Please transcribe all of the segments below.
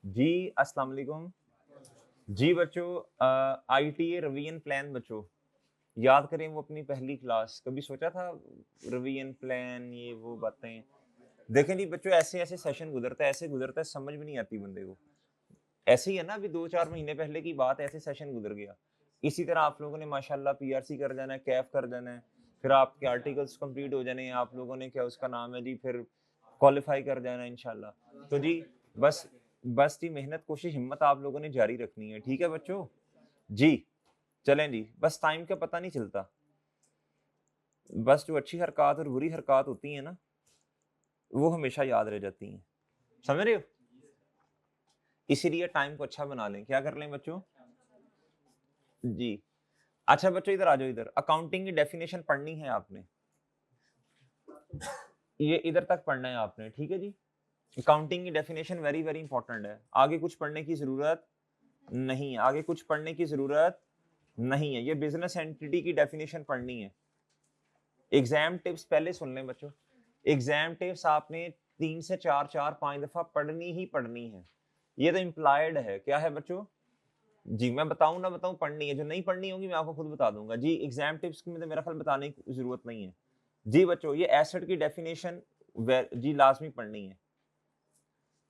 जी अस्सलाम वालेकुम। जी बच्चों, आईटीए रिवीजन प्लान बच्चों याद करें वो अपनी पहली क्लास। कभी सोचा था रिवीजन प्लान ये वो बातें? देखें जी बच्चों, ऐसे ऐसे सेशन गुजरता है, ऐसे गुजरता है, समझ भी नहीं आती बंदे को। ऐसे ही है ना, अभी 2-4 महीने पहले की बात है, ऐसे सेशन गुजर गया। इसी तरह आप लोगों ने माशाल्लाह पीआरसी कर जाना है, कैफ कर जाना है, फिर आपके आर्टिकल्स कंप्लीट हो जाने हैं, आप लोगों ने क्या उसका नाम है जी, फिर क्वालिफाई कर जाना है इंशाल्लाह। तो जी बस बस जी मेहनत कोशिश हिम्मत आप लोगों ने जारी रखनी है, ठीक है बच्चों? जी चलें जी, बस टाइम का पता नहीं चलता। बस जो अच्छी हरकत और बुरी हरकत होती है ना, वो हमेशा याद रह जाती हैं। समझ रहे हो? इसीलिए टाइम को अच्छा बना लें। क्या कर लें बच्चों? जी। अच्छा बच्चों इधर आ जाओ, इधर अकाउंटिंग की डेफिनेशन पढ़नी है आपने। ये इधर तक पढ़ना है आपने, ठीक है जी? अकाउंटिंग की डेफिनेशन वेरी वेरी इंपॉर्टेंट है। आगे कुछ पढ़ने की जरूरत नहीं है, आगे कुछ पढ़ने की जरूरत नहीं है। ये बिजनेस एंटिटी की डेफिनेशन पढ़नी है। एग्जाम टिप्स पहले सुन लें बच्चों। एग्जाम टिप्स आपने 3 से 4, 4, 5 दफा पढ़नी ही पढ़नी है। ये तो इम्प्लाइड है। क्या है बच्चों? जी मैं बताऊं ना बताऊं, पढ़नी है। जो नहीं पढ़नी होगी मैं आपको खुद बता दूंगा। जी एग्जाम टिप्स की में तो मेरा ख्याल बताने की जरूरत नहीं है। जी बच्चों, ये एसेट की डेफिनेशन जी लाजमी पढ़नी है।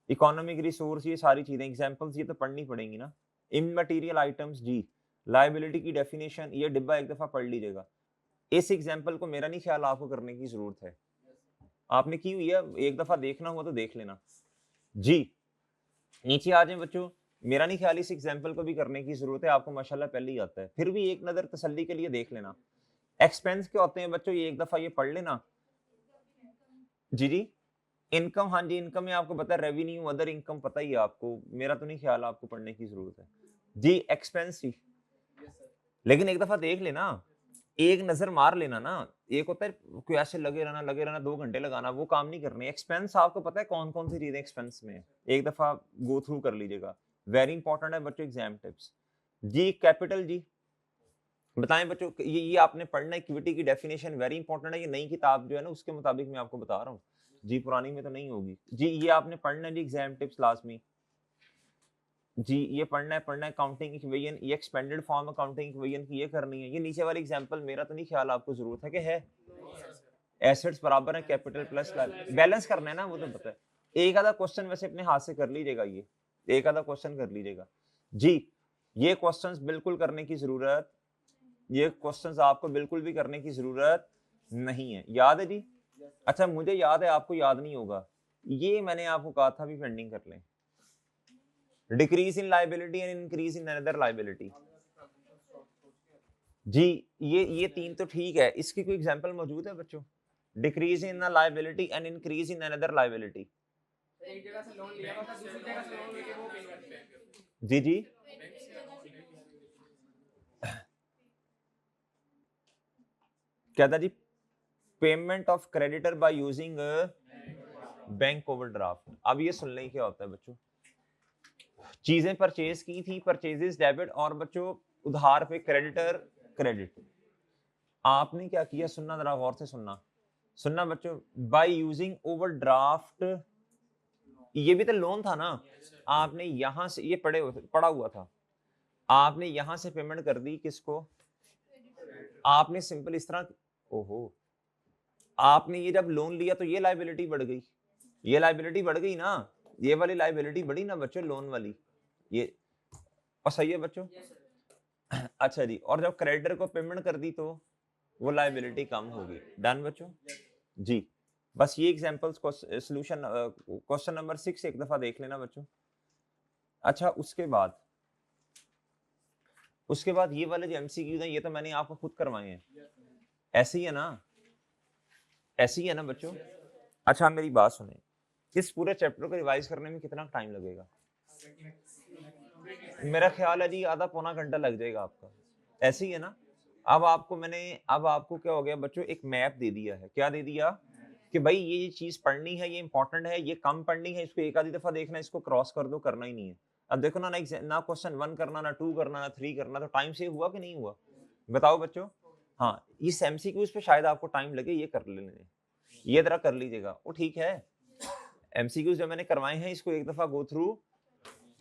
इकोनॉमिक रिसोर्स, ये सारी चीजें एग्जांपल्स ये तो पढ़नी पड़ेंगी ना। इममटेरियल आइटम्स, जी लायबिलिटी की डेफिनेशन ये डिब्बा एक दफा पढ़ लीजिएगा। इस एग्जांपल को मेरा नहीं ख्याल आपको करने की जरूरत है, आपने की हुई है, एक दफा देखना हुआ तो देख लेना। जी नीचे आ जाए बच्चों। मेरा नहीं ख्याल इस एग्जांपल को भी करने की जरूरत है, आपको माशाल्लाह पहले ही आता है, फिर भी एक नजर तसल्ली के लिए देख लेना। एक्सपेंस क्या होते हैं बच्चों, ये एक दफा ये पढ़ लेना। जी जी इनकम, हाँ जी इनकम में आपको पता है, रेवेन्यू अदर इनकम पता ही है आपको, मेरा तो नहीं ख्याल आपको पढ़ने की जरूरत है। जी एक्सपेंस ही, लेकिन एक दफा देख लेना, एक नजर मार लेना ना। एक होता है कोई ऐसे लगे रहना 2 घंटे लगाना, वो काम नहीं करने। एक्सपेंस आपको पता है कौन कौन सी चीजें एक्सपेंस में है, एक दफा गो थ्रू कर लीजिएगा। वेरी इंपॉर्टेंट है बच्चों एग्जाम टिप्स। जी कैपिटल, जी बताएं बच्चों, ये आपने पढ़ना है। इक्विटी की डेफिनेशन वेरी इंपॉर्टेंट है, ये नई किताब जो है ना उसके मुताबिक मैं आपको बता रहा हूँ। जी पुरानी में तो नहीं होगी। जी ये आपने पढ़ना है जी, एग्जाम टिप्स लाजमी। जी ये पढ़ना है काउंटिंग इक्वेशन, ये एक्सपेंडेड फॉर्म अकाउंटिंग इक्वेशन की ये करनी है। ये नीचे वाली एग्जांपल मेरा तो नहीं ख्याल आपको जरूरत है कि है। एसेट्स बराबर है कैपिटल प्लस बैलेंस करना है ना, वो तो पता है। एक आधा क्वेश्चन वैसे अपने हाथ से कर लीजिएगा, ये एक आधा क्वेश्चन कर लीजिएगा। जी ये क्वेश्चंस बिल्कुल करने की जरूरत, ये क्वेश्चंस आपको बिल्कुल भी करने की जरूरत नहीं है। याद है जी? अच्छा मुझे याद है, आपको याद नहीं होगा। ये मैंने आपको कहा था भी पेंडिंग कर लें। Decrease in liability and increase in another liability. जी ये तीन तो ठीक है, इसकी कोई एग्जांपल मौजूद है बच्चों? Decrease in liability and increase in another liability. एक जगह से लोन लिया था, दूसरी जगह से लोन लेके वो पे करते हैं। जी जी क्या था जी? Payment of creditor by using bank overdraft. अब ये सुन लें क्या होता है बच्चों। चीजें परचेज की थी, परचेजेस डेबिट, और बच्चों उधार पे क्रेडिटर क्रेडिट। आपने क्या किया, सुनना जरा गौर से सुनना, सुनना बच्चों। बाय यूजिंग ओवरड्राफ्ट, ये भी तो लोन था ना। आपने यहां से ये पड़ा हुआ था, आपने यहां से पेमेंट कर दी किसको? आपने सिंपल इस तरह, ओहो, आपने ये जब लोन लिया तो ये लाइबिलिटी बढ़ गई, ये लाइबिलिटी बढ़ गई ना, ये वाली लाइबिलिटी बढ़ी ना बच्चों, लोन वाली ये। और सही है बच्चों? अच्छा जी, और जब क्रेडिटर को पेमेंट कर दी तो वो लाइबिलिटी कम होगी। डन बच्चों? जी बस ये एग्जांपल्स को सॉल्यूशन क्वेश्चन नंबर 6 एक दफा देख लेना बच्चों। अच्छा उसके बाद ये वाले जो एमसीक्यूज हैं ये तो मैंने आपको खुद करवाए हैं, ऐसे ही है ना, ऐसे ही है ना बच्चों? अच्छा मेरी बात सुने, इस पूरे चैप्टर को रिवाइज करने में कितना टाइम लगेगा? मेरा ख्याल है जी आधा पौना घंटा लग जाएगा आपका, ऐसे ही है ना? अब आपको क्या हो गया बच्चों, एक मैप दे दिया है। क्या दे दिया? कि भाई ये चीज पढ़नी है, ये इंपॉर्टेंट है, ये कम पढ़नी है, इसको एक आधी दफा देखना है, इसको क्रॉस कर दो, करना ही नहीं है। अब देखो ना, ना क्वेश्चन 1 करना, ना 2 करना, ना 3 करना, तो टाइम सेव हुआ कि नहीं हुआ? बताओ बच्चों। हाँ इस एमसीक्यूज पे शायद आपको टाइम लगे, ये कर लेने, ये जरा कर लीजिएगा, वो ठीक है। एमसीक्यूज जो मैंने करवाए हैं इसको एक दफा गो थ्रू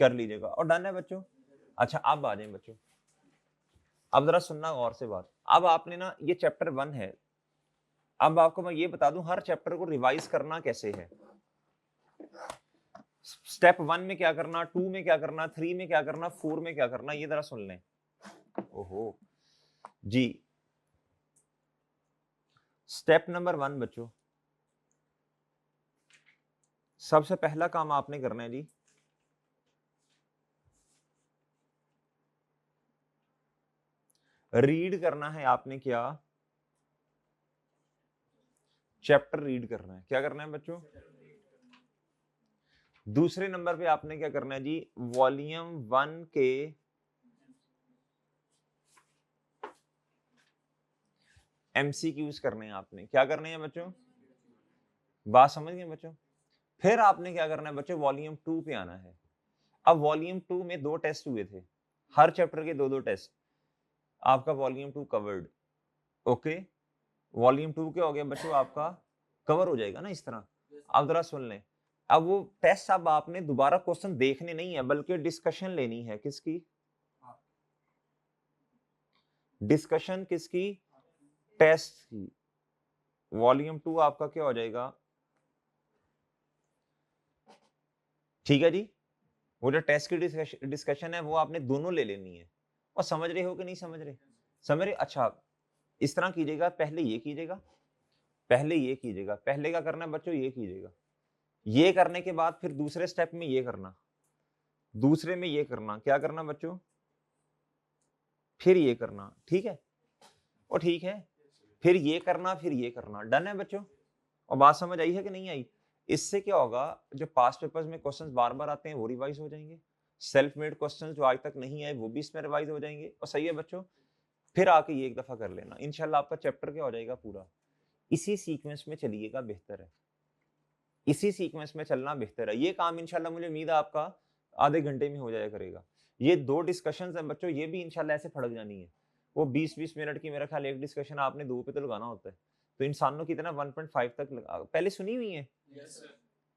कर लीजिएगा और डन है बच्चों। अच्छा अब आ जाए बच्चों, अब जरा सुनना गौर से बात। अब आपने ना ये चैप्टर 1 है, अब आपको मैं ये बता दूं हर चैप्टर को रिवाइज करना कैसे है। स्टेप 1 में क्या करना, 2 में क्या करना, 3 में क्या करना, 4 में क्या करना, ये जरा सुन लें। ओहो जी, स्टेप नंबर 1 बच्चों, सबसे पहला काम आपने करना है जी, रीड करना है आपने क्या, चैप्टर रीड करना है। क्या करना है बच्चों? दूसरे नंबर पे आपने क्या करना है जी, वॉल्यूम 1 के एमसीक्यूज करने हैं आपने। क्या करने हैं बच्चों? बात समझ गए बच्चों? फिर आपने क्या करना है बच्चों, वॉल्यूम 2 पे आना है। अब वॉल्यूम 2 में 2 टेस्ट हुए थे, हर चैप्टर के 2-2 टेस्ट, आपका वॉल्यूम 2 कवर्ड। ओके, वॉल्यूम 2 क्या हो गया बच्चों, आपका कवर हो जाएगा ना इस तरह। अब जरा सुन लें, अब वो टेस्ट अब आपने दोबारा क्वेश्चन देखने नहीं है बल्कि डिस्कशन लेनी है। किसकी डिस्कशन? किसकी? टेस्ट की। वॉल्यूम 2 आपका क्या हो जाएगा, ठीक है जी। वो जो टेस्ट की डिस्कशन है वो आपने दोनों ले लेनी है। और समझ रहे हो कि नहीं समझ रहे? समझ रहे? अच्छा इस तरह कीजिएगा, पहले ये कीजिएगा, पहले ये कीजिएगा, पहले क्या करना है बच्चों, ये कीजिएगा। ये करने के बाद फिर दूसरे स्टेप में ये करना, दूसरे में ये करना, क्या करना बच्चों, फिर ये करना, ठीक है? और ठीक है, फिर ये करना, फिर ये करना। डन है बच्चों? और बात समझ आई है कि नहीं आई? इससे क्या होगा, जो पास्ट पेपर्स में क्वेश्चंस बार बार आते हैं वो रिवाइज हो जाएंगे, सेल्फ मेड क्वेश्चंस जो आज तक नहीं आए वो भी इसमें रिवाइज हो जाएंगे। और सही है बच्चों, फिर आके ये एक दफा कर लेना, इंशाल्लाह आपका चैप्टर क्या हो जाएगा पूरा। इसी सीक्वेंस में चलिएगा, बेहतर है, इसी सीक्वेंस में चलना बेहतर है। ये काम इंशाल्लाह मुझे उम्मीद है आपका आधे घंटे में हो जाया करेगा। ये 2 डिस्कशंस हैं बच्चों, ये भी इंशाल्लाह ऐसे फड़क जानी है। वो 20-20 मिनट की मेरा ख्याल एक डिस्कशन आपने 2 पे तो लगाना होता है, तो इंसानों की तरह 1.5 तक पहले सुनी हुई है?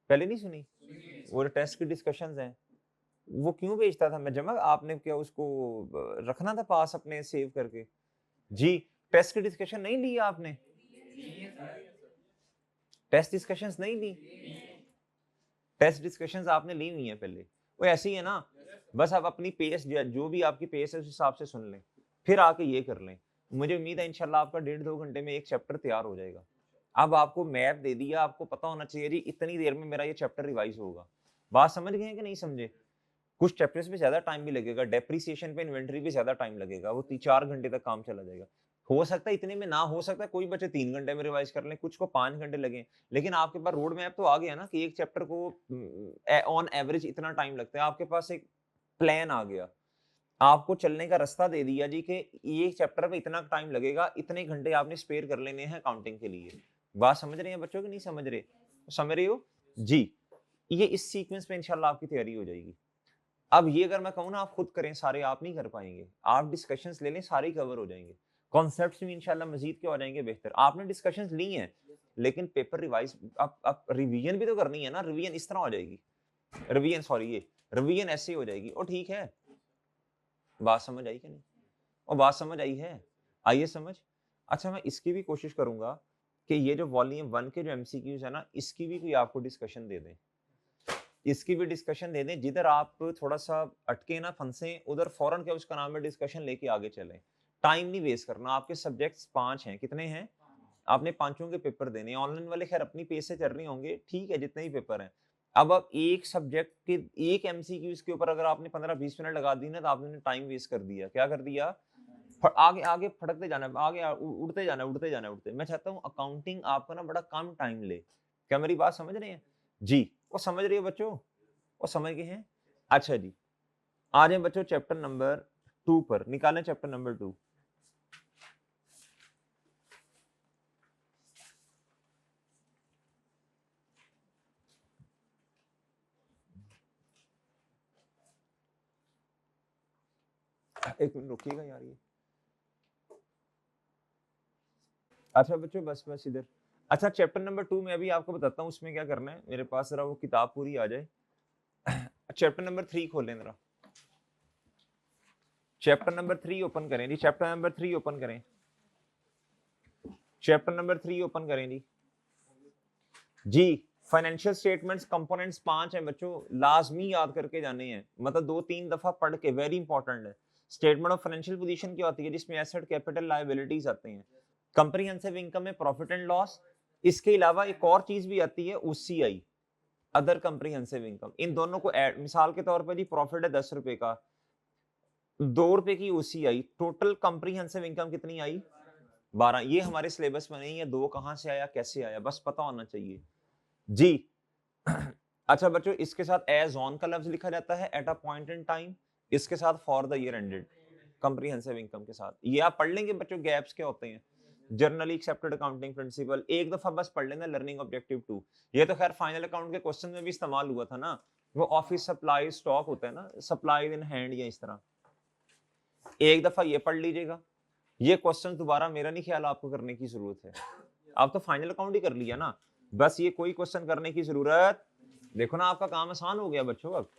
पहले नहीं सुनी? वो टेस्ट की डिस्कशंस हैं, वो क्यों भेजता था मैं जमा, आपने क्या उसको रखना था पास अपने सेव करके? जी, टेस्ट की डिस्कशन नहीं ली आपने? टेस्ट डिस्कशंस नहीं ली? टेस्ट डिस्कशंस आपने ली हुई हैं पहले, वो ऐसी ही है ना। बस आप अपनी पेस जो भी आपकी पेस है उस हिसाब से सुन लें, फिर आके ये कर लें। मुझे उम्मीद है इंशाल्लाह आपका 1.5-2 घंटे में एक चैप्टर तैयार हो जाएगा। अब आपको मैप दे दिया, आपको पता होना चाहिए जी इतनी देर में मेरा ये चैप्टर रिवाइज होगा। बात समझ गए हैं कि नहीं समझे? कुछ चैप्टर्स पे ज्यादा टाइम भी लगेगा, डेप्रिसिएशन पे इन्वेंटरी पे ज्यादा टाइम लगेगा, वो 4 घंटे तक काम चला जाएगा। हो सकता है इतने में ना, हो सकता है कोई बच्चे 3 घंटे में रिवाइज कर लें, कुछ को 5 घंटे लगे, लेकिन आपके पास रोड मैप तो आ गया ना कि एक चैप्टर को ऑन एवरेज इतना टाइम लगता है। आपके पास एक प्लान आ गया, आपको चलने का रास्ता दे दिया जी कि ये चैप्टर पे इतना टाइम लगेगा, इतने घंटे आपने स्पेयर कर लेने हैं काउंटिंग के लिए। बात समझ रहे हैं बच्चों की नहीं समझ रहे? समझ रहे हो जी? ये इस सीक्वेंस में इंशाल्लाह आपकी तैयारी हो जाएगी। अब ये अगर मैं कहूँ ना आप खुद करें सारे, आप नहीं कर पाएंगे। आप डिस्कशंस ले लें, सारे कवर हो जाएंगे, कॉन्सेप्ट्स भी इंशाल्लाह मजीद क्या हो जाएंगे बेहतर। आपने डिस्कशंस ली हैं लेकिन पेपर रिवाइज, आप रिवीजन भी तो करनी है ना। रिवीजन इस तरह हो जाएगी, रिवीजन सॉरी ये रिवीजन ऐसे हो जाएगी। और ठीक है, बात समझ आई कि नहीं? और बात समझ आई है? आइए समझ। अच्छा मैं इसकी भी कोशिश करूंगा कि ये जो वॉल्यूम 1 के जो एमसीक्यूज है ना, इसकी भी कोई आपको डिस्कशन दे दें, इसकी भी डिस्कशन दे दें। जिधर आप थोड़ा सा अटके ना, फंसे, उधर फौरन क्या उसका नाम है डिस्कशन लेके आगे चलें। टाइम नहीं वेस्ट करना। आपके सब्जेक्ट्स 5 हैं, कितने हैं? आपने पांचों के पेपर देने। ऑनलाइन वाले खैर अपनी पेज से चल रहे होंगे, ठीक है, जितने ही पेपर हैं। अब आप एक सब्जेक्ट के एक एमसीक्यूज के ऊपर अगर आपने 15-20 मिनट लगा दी ना, तो आपने टाइम वेस्ट कर दिया। क्या कर दिया? आगे आगे फटकते जाना, आगे उड़ते जाना, उड़ते जाना, उड़ते। मैं चाहता हूँ अकाउंटिंग आपका ना बड़ा कम टाइम ले। क्या मेरी बात समझ रहे हैं जी? वो समझ रही है बच्चों? वो समझ गए हैं? अच्छा जी, आ जाए बच्चों चैप्टर नंबर 2 पर। निकालें चैप्टर नंबर 2। एक मिनट रुकिएगा यार ये। अच्छा बच्चों बस बस इधर। अच्छा चैप्टर नंबर 2 में अभी आपको बताता हूँ उसमें क्या करना है। मेरे पास जरा वो किताब पूरी आ जाए। चैप्टर नंबर 3 खोलें जरा, चैप्टर नंबर 3 ओपन करें जी, चैप्टर नंबर 3 ओपन करें, चैप्टर नंबर 3 ओपन करें जी। जी फाइनेंशियल स्टेटमेंट्स कंपोनेंट्स 5 हैं बच्चों, लाजमी याद करके जाने हैं, मतलब 2-3 दफा पढ़ के, वेरी इंपॉर्टेंट है। स्टेटमेंट ऑफ फाइनेंशियल पोजीशन क्या होती है, जिसमें एसेट, कैपिटल, लायबिलिटीज आते हैं। कंप्रीहेंसिव इनकम में प्रॉफिट एंड लॉस, इसके अलावा एक और चीज भी आती है ओसीआई, अदर कंप्रीहेंसिव इनकम। इन दोनों को ऐड, मिसाल के तौर पर जी प्रॉफिट है 10 रुपए का, 2 रुपए की ओसीआई, टोटल कंप्रीहेंसिव इनकम कितनी आई 12। ये हमारे सिलेबस में नहीं है, 2 कहां से आया, कैसे आया, बस पता होना चाहिए जी। अच्छा बच्चों, इसके साथ एज ऑन का लफ्ज लिखा जाता है, at a point in time, इसके साथ for the year ended, comprehensive income के साथ। ये आप पढ़ लेंगे बच्चों, गैप्स क्या होते हैं, जनरली एक्सेप्टेड अकाउंटिंग प्रिंसिपल, एक दफा बस पढ़ लेना, लर्निंग ऑब्जेक्टिव 2। ये तो खैर फाइनल अकाउंट के क्वेश्चन में भी इस्तेमाल हुआ था ना, वो ऑफिस सप्लाई स्टॉक होता है ना, सप्लाई इन हैंड या इस तरह, एक दफा ये पढ़ लीजिएगा। ये क्वेश्चन दोबारा मेरा नहीं ख्याल आपको करने की जरूरत है, आप तो फाइनल अकाउंट ही कर लिया ना, बस ये कोई क्वेश्चन करने की जरूरत, देखो ना आपका काम आसान हो गया बच्चों अब,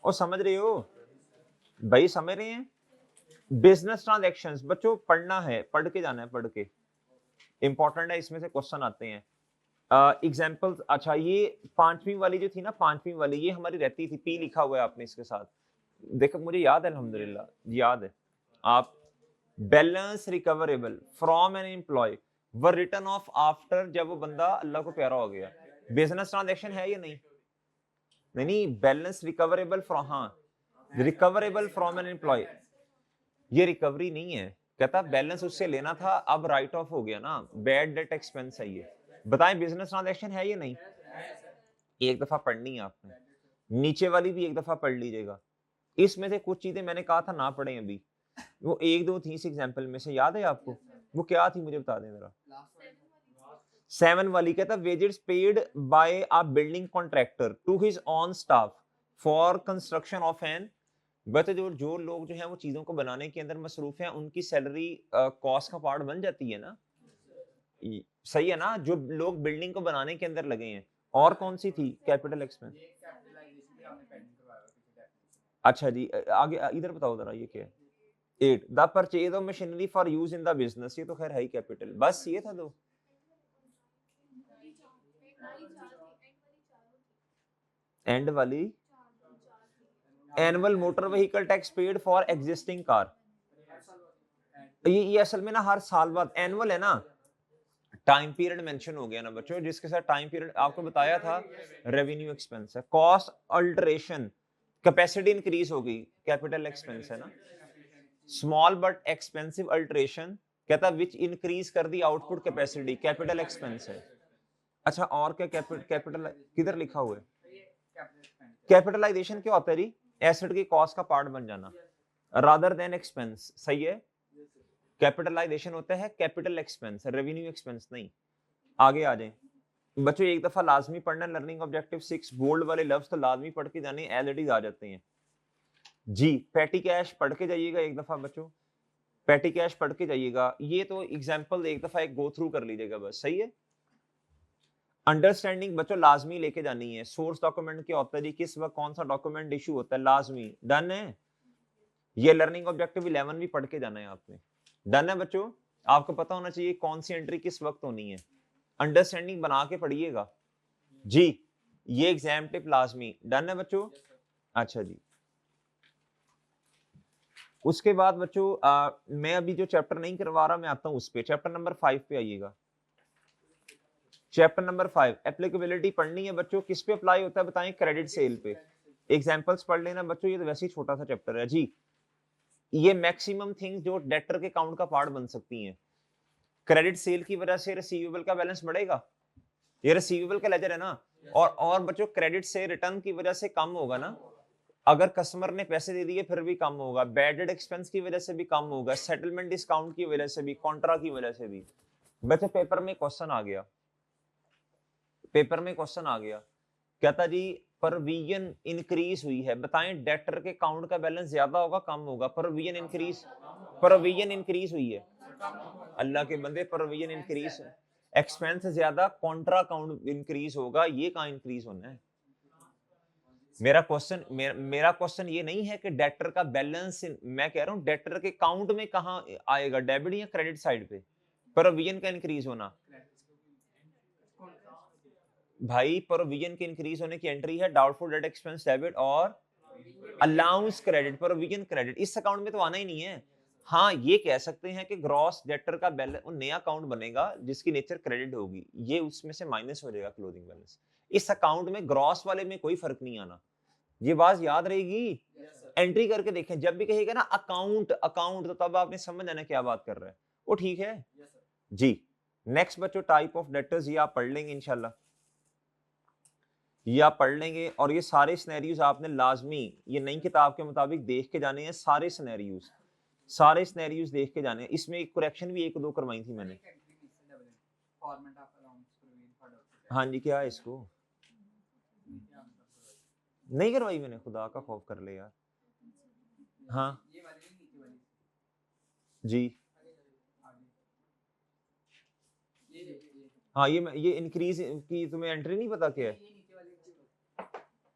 और समझ रहे हो भाई, समझ रहे हैं। बिजनेस ट्रांजैक्शंस बच्चों पढ़ना है, पढ़ के जाना है, पढ़ के इंपॉर्टेंट है, इसमें से क्वेश्चन आते हैं। एग्जांपल्स, अच्छा ये 5वीं वाली जो थी ना, 5वीं वाली ये हमारी रहती थी, पी लिखा हुआ है आपने इसके साथ, देखो मुझे याद है अल्हम्दुलिल्लाह, याद है। आप balance recoverable from an employer return of after, जब वो बंदा अल्लाह को प्यारा हो गया, बिजनेस ट्रांजैक्शन है या नहीं, नहीं बैलेंस रिकवरेबल फ्रॉम, हाँ रिकवरेबल फ्रॉम एन एम्प्लॉय, ये रिकवरी नहीं है, कहता बैलेंस उससे लेना था, अब राइट ऑफ हो गया ना, बैड डेट एक्सपेंस है ये, बताएं बिजनेस ट्रांजैक्शन है या नहीं, एक दफा पढ़नी है आपने, नीचे वाली भी एक दफा पढ़ लीजिएगा। इसमें से कुछ चीजें मैंने कहा था ना पढ़े अभी, वो 1-2 थी इस एग्जांपल में से, याद है आपको, वो क्या थी मुझे बता दें जरा। 7 वाली कहता wages paid by a building contractor to his own staff for construction of an, but जो लोग जो है वो चीजों को बनाने के अंदर मसरूफ हैं, उनकी सैलरी कॉस्ट का पार्ट बन जाती है ना, सही है ना, जो लोग बिल्डिंग को बनाने के अंदर लगे हैं। और कौन सी थी कैपिटल एक्सपेंस, अच्छा जी आगे इधर बताओ जरा ये क्या है। 8 the purchase of machinery for use in the business, ये तो खैर है ही कैपिटल, बस ये था दो, एंड वाली annual motor vehicle tax paid for existing car, ये असल में ना हर साल बाद एनुअल है ना, टाइम पीरियड मेंशन हो गया ना बच्चों, जिसके साथ टाइम पीरियड आपको बताया था, रेवेन्यू एक्सपेंस है, कॉस्ट अल्टरेशन कैपेसिटी इंक्रीज होगी, कैपिटल एक्सपेंस है ना, स्मॉल बट एक्सपेंसिव अल्टरेशन कहता विच इंक्रीज कर दी आउटपुट कैपेसिटी, कैपिटल एक्सपेंस है। अच्छा और क्या कैपिटल किधर लिखा हुआ है, कैपिटलाइजेशन क्या होता है जी, एसेट की कॉस्ट का पार्ट बन जाना, रादर देन एक्सपेंस, सही है, कैपिटलाइजेशन होता है कैपिटल एक्सपेंस, रेवेन्यू एक्सपेंस नहीं। आगे आ जाए बच्चों, एक दफा लाजमी पढ़ना लर्निंग ऑब्जेक्टिव 6, बोल्ड वाले लफ्ज तो लाजमी पढ़ के जाने, एज इट इज आ जाते हैं जी। पेटी कैश पढ़ के जाइएगा एक दफा बच्चों, पेटी कैश पढ़ के जाइएगा, ये तो एग्जांपल एक दफा एक गो थ्रू कर लीजिएगा बस, सही है। अंडरस्टैंडिंग बच्चों लाजमी लेके जानी है, सोर्स डॉक्यूमेंट क्या होता है जी, किस वक्त कौन सा डॉक्यूमेंट इशू होता है, लाजमी, डन है। ये लर्निंग ऑब्जेक्टिव 11 भी पढ़ के जाना है आपने, डन है बच्चों, आपको पता होना चाहिए कौन सी एंट्री किस वक्त होनी है, अंडरस्टैंडिंग बना के पढ़िएगा जी। ये एग्जाम टिप लाजमी, डन है बच्चों, अच्छा जी। उसके बाद बच्चों मैं अभी जो चैप्टर नहीं करवा रहा, मैं आता हूं उस पे, चैप्टर नंबर 5 पे आइएगा। चैप्टर नंबर 5 एप्लीकेबिलिटी पढ़नी है बच्चों, किस पे अप्लाई होता है बताएं, क्रेडिट सेल पे। एग्जांपल्स पढ़ लेना बच्चों, ये तो वैसे ही छोटा सा चैप्टर है जी। ये मैक्सिमम थिंग्स जो डेटर के अकाउंट का पार्ट बन सकती हैं, क्रेडिट सेल की वजह से रिसीवेबल का बैलेंस बढ़ेगा, ये रिसीवेबल का लेजर है ना, और बच्चों क्रेडिट से रिटर्न की वजह से कम होगा ना, अगर कस्टमर ने पैसे दे दिए फिर भी कम होगा, बैड डेट एक्सपेंस की वजह से भी कम होगा, सेटलमेंट डिस्काउंट की वजह से भी, कॉन्ट्रा की वजह से भी। बच्चों पेपर में क्वेश्चन आ गया, पेपर में क्वेश्चन आ गया, कहता जी प्रोविजन इंक्रीज हुई है, बताएं डेटर के अकाउंट का बैलेंस ज्यादा होगा कम होगा, प्रोविजन इंक्रीज हुई है, अल्लाह के बंदे प्रोविजन इंक्रीज, एक्सपेंस ज्यादा, कॉन्ट्रा अकाउंट इंक्रीज होगा, ये कहां इंक्रीज होना है, मेरा क्वेश्चन ये नहीं है कि डेटर का बैलेंस, मैं कह रहा हूँ डेटर के काउंट में कहाँ आएगा, डेबिट या क्रेडिट साइड पे प्रोविजन का इंक्रीज होना। भाई प्रोविजन के इंक्रीज होने की एंट्री है डाउटफुल डेट एक्सपेंस डेबिट और अलाउंस क्रेडिट, प्रोविजन क्रेडिट इस अकाउंट में तो आना ही नहीं है। हाँ ये कह सकते हैं कि ग्रॉस डेटर का बैलेंस नया अकाउंट बनेगा जिसकी नेचर क्रेडिट होगी, ये उसमें से माइनस हो जाएगा क्लोजिंग बैलेंस। इस अकाउंट में ग्रॉस वाले में कोई फर्क नहीं आना, ये बात याद रहेगी। एंट्री करके देखें, जब भी कहेगा ना अकाउंट अकाउंट तो तब आपने समझ जाना क्या बात कर रहा है, वो ठीक है जी। नेक्स्ट बच्चों टाइप ऑफ डेटर्स, ये आप पढ़ लेंगे इंशाल्लाह, ये आप पढ़ लेंगे और ये सारे सिनेरियोज आपने लाजमी ये नई किताब के मुताबिक देख के जाने हैं, सारे सिनेरियोज देख के जाने हैं। इसमें एक करेक्शन भी एक दो करवाई थी मैंने। हाँ जी क्या है इसको नहीं करवाई मैंने, खुदा का खौफ कर ले यार। हाँ जी हाँ ये इंक्रीज की तुम्हें एंट्री नहीं पता क्या है